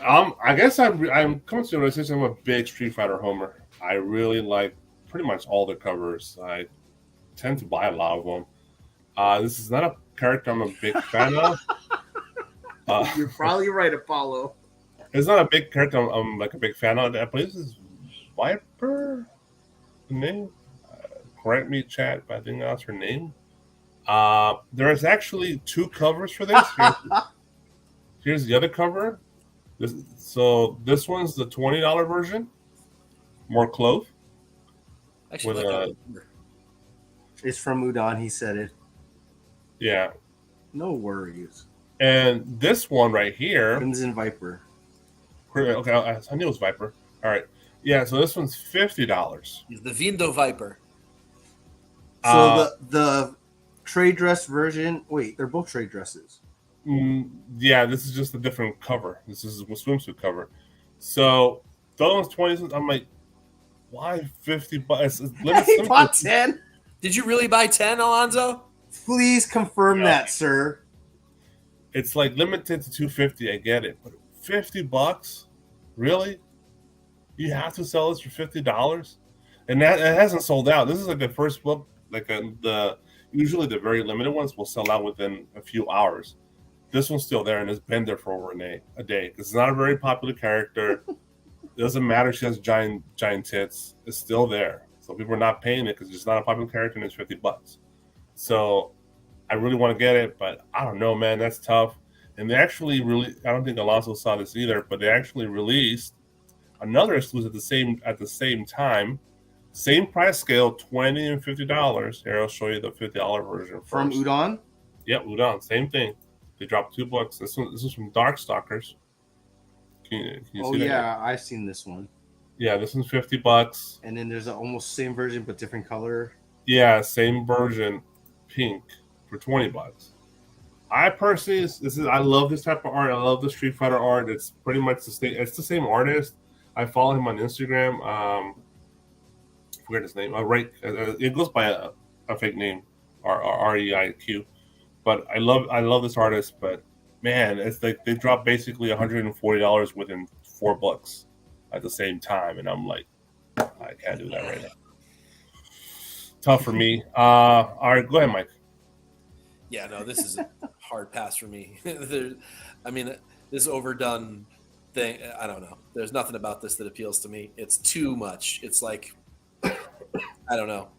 I guess I'm coming to the realization I'm a big Street Fighter homer. I really like pretty much all the covers. I tend to buy a lot of them. This is not a character I'm a big fan of. You're probably right, Apollo. It's not a big character I'm like a big fan of. I believe this is Viper, the name. Correct me, chat, but I think that's her name. There is actually 2 covers for this. Here's the other cover. This one's the $20 version, more clove. Actually, it's from Udon. He said it. Yeah. No worries. And this one right here. Crimson Viper. Okay, I knew it was Viper. All right. Yeah, so this one's $50. He's the Vindo Viper. So the trade dress version. Wait, they're both trade dresses. Yeah, this is just a different cover. This is a swimsuit cover. So those 20s, I'm like, why $50? He bought 10. Did you really buy 10, Alonzo? Please confirm that, sir. It's like limited to $250. I get it, but $50? Really? You have to sell this for $50? And that it hasn't sold out. This is like the first book. Like usually the very limited ones will sell out within a few hours. This one's still there, and it's been there for over a day. It's not a very popular character. It doesn't matter if she has giant tits. It's still there. So people are not paying it because it's not a popular character and it's $50. So I really want to get it, but I don't know, man. That's tough. And they actually I don't think Alonso saw this either, but they actually released another exclusive at the same time. Same price scale, $20 and $50. Here, I'll show you the $50 version first. From Udon? Yep, Udon. Same thing. They dropped $2. This is from Darkstalkers. Can you see that? Yeah, I've seen this one. Yeah, this one's $50. And then there's an almost same version but different color. Yeah, same version, pink for $20. I personally, I love this type of art. I love the Street Fighter art. It's pretty much the same. It's the same artist. I follow him on Instagram. I forget his name. It goes by a fake name, REIQ. But I love this artist. But man, it's like they dropped basically $140 within 4 books at the same time, and I'm like, I can't do that right now. Tough for me. All right, go ahead, Mike. Yeah, no, this is a hard pass for me. This overdone thing, I don't know. There's nothing about this that appeals to me. It's too much. It's like, I don't know.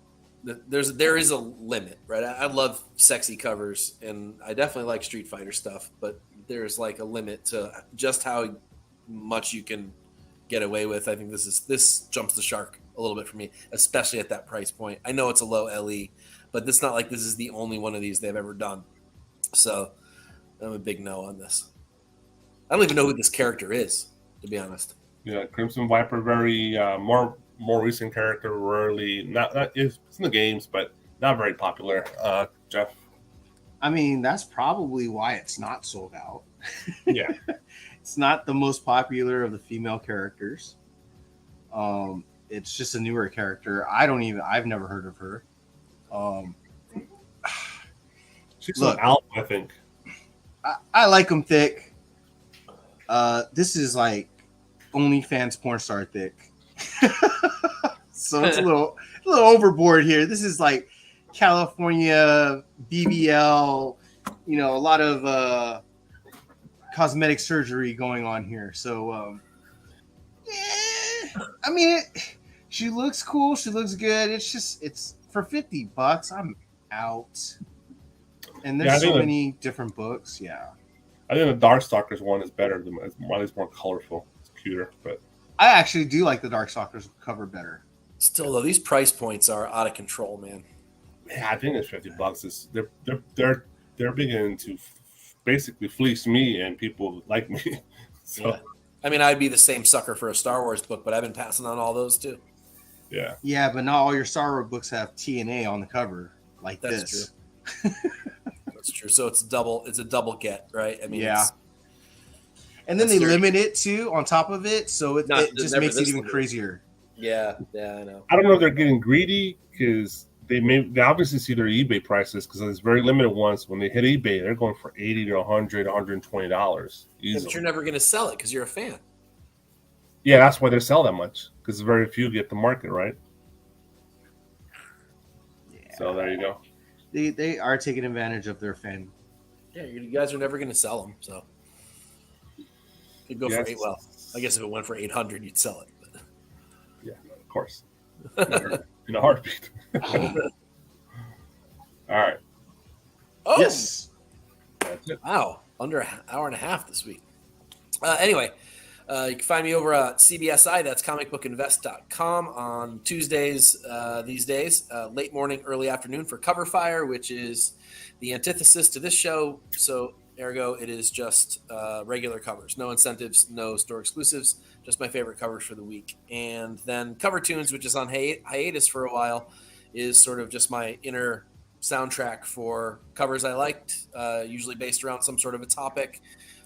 There is a limit, right? I love sexy covers, and I definitely like Street Fighter stuff, but there's like a limit to just how much you can get away with. I think this jumps the shark a little bit for me, especially at that price point. I know it's a low LE, but it's not like this is the only one of these they've ever done. So I'm a big no on this. I don't even know who this character is, to be honest. Yeah, Crimson Viper, very more recent character, rarely not it's in the games, but not very popular. Jeff. I mean, that's probably why it's not sold out. Yeah. It's not the most popular of the female characters. It's just a newer character. I've never heard of her. She's Look. an alpha, I think. I like them thick. This is like OnlyFans porn star thick. So it's a little overboard here. This is like California BBL, a lot of cosmetic surgery going on here. So I mean, she looks cool. She looks good. It's for $50. I'm out. And there's so many different books. Yeah. I think the Darkstalkers one is better. It's more colorful. It's cuter, but I actually do like the Darkstalkers cover better. Still, though, these price points are out of control, man. Yeah, I think it's $50. They're beginning to basically fleece me and people like me. So yeah. I mean, I'd be the same sucker for a Star Wars book, but I've been passing on all those too. Yeah. Yeah, but not all your Star Wars books have TNA on the cover like That's this. True. That's true. So it's a double get, right? I mean, yeah. And then they limit it too on top of it, so it just makes it even crazier. Yeah, I know. I don't know if they're getting greedy because they obviously see their eBay prices because there's very limited ones. When they hit eBay, they're going for $80 to $100, $120 easily. But you're never going to sell it because you're a fan. Yeah, that's why they sell that much because very few get the market, right? Yeah. So there you go. They are taking advantage of their fan. Yeah, you guys are never going to sell them, so could go for $8. Well, I guess if it went for $800, you'd sell it. But. Yeah, of course. In a heartbeat. All right. Oh, yes. That's it. Wow, under an hour and a half this week. Anyway, you can find me over at CBSI. That's comicbookinvest.com on Tuesdays these days, late morning, early afternoon for Cover Fire, which is the antithesis to this show. So, ergo, it is just regular covers. No incentives, no store exclusives, just my favorite covers for the week. And then Cover Tunes, which is on hiatus for a while, is sort of just my inner soundtrack for covers I liked, usually based around some sort of a topic.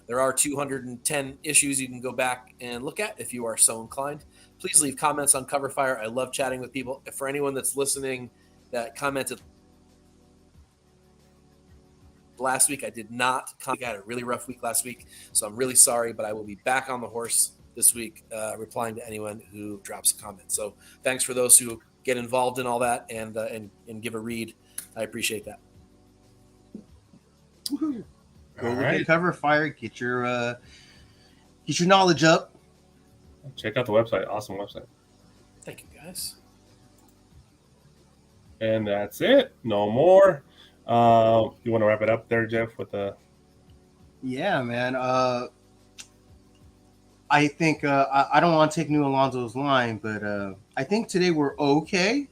There are 210 issues you can go back and look at if you are so inclined. Please leave comments on Cover Fire. I love chatting with people. For anyone that's listening that commented last week, I did not. I had a really rough week last week, so I'm really sorry, but I will be back on the horse this week, replying to anyone who drops a comment. So thanks for those who get involved in all that and give a read. I appreciate that. Woo-hoo. Go look at Cover Fire. Get your knowledge up. Check out the website. Awesome website. Thank you, guys. And that's it. No more. You want to wrap it up there, Jeff? With the yeah, man. I think I don't want to take New Alonso's line, but I think today we're okay.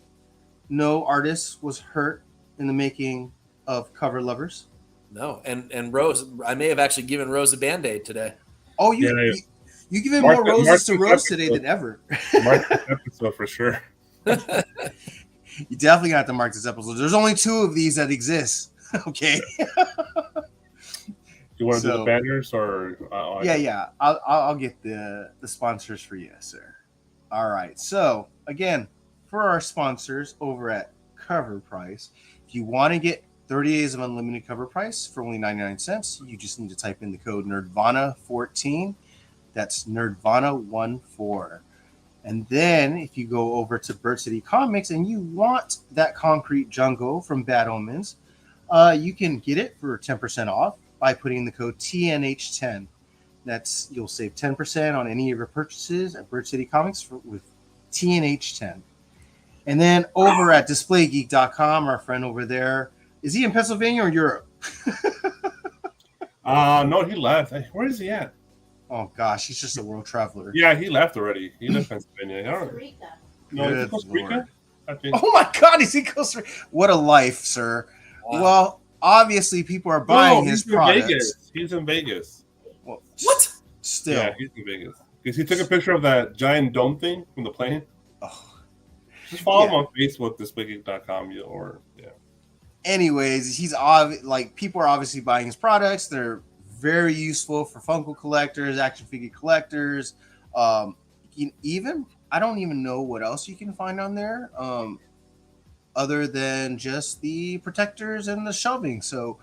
No artist was hurt in the making of Cover Lovers. No, and Rose, I may have actually given Rose a Band-Aid today. Oh, you giving more roses to Rose today than ever. Mark this episode for sure. You definitely got to mark this episode. There's only 2 of these that exist. Okay. You want to do the banners or? Yeah. I'll get the sponsors for you, sir. All right. So again, for our sponsors over at Cover Price, if you want to get 30 days of unlimited cover price for only 99 cents. You just need to type in the code Nerdvana14. That's Nerdvana14. And then if you go over to Bird City Comics and you want that Concrete Jungle from Bad Omens, you can get it for 10% off by putting the code TNH10. You'll save 10% on any of your purchases at Bird City Comics with TNH10. And then over at DisplayGeek.com, our friend over there, is he in Pennsylvania or Europe? No, he left. Where is he at? Oh gosh, he's just a world traveler. Yeah, he left already. He left Pennsylvania. Costa Rica. No, he's in Costa Rica. I think. Oh my God, he's in Costa Rica. What a life, sir. Wow. Well, obviously people are buying his products. He's in Vegas. Well, what? Still. Yeah, he's in Vegas. Because he took a picture of that giant dome thing from the plane. Oh. Just follow him on Facebook, DisplayGeek.com, or yeah. Anyways, people are obviously buying his products. They're very useful for Funko collectors, action figure collectors. Even I don't even know what else you can find on there, other than just the protectors and the shelving. So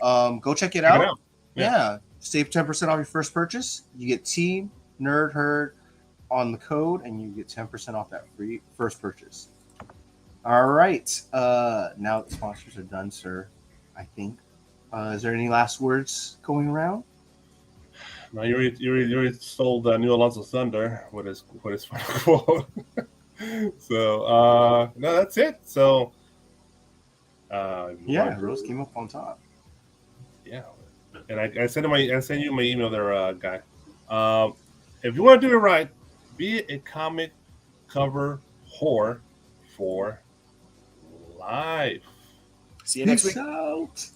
Go check it Check out. it out. Yeah. Save 10% off your first purchase. You get Team Nerd Herd on the code, and you get 10% off that free first purchase. All right. Now the sponsors are done, sir, I think. Is there any last words going around? No, you already stole New Alonso Thunder. What is final quote? So no, that's it. So Rose came up on top. Yeah, and I sent you my email there, guy. If you want to do it right, be a comic cover whore for life. See you next week. Peace out.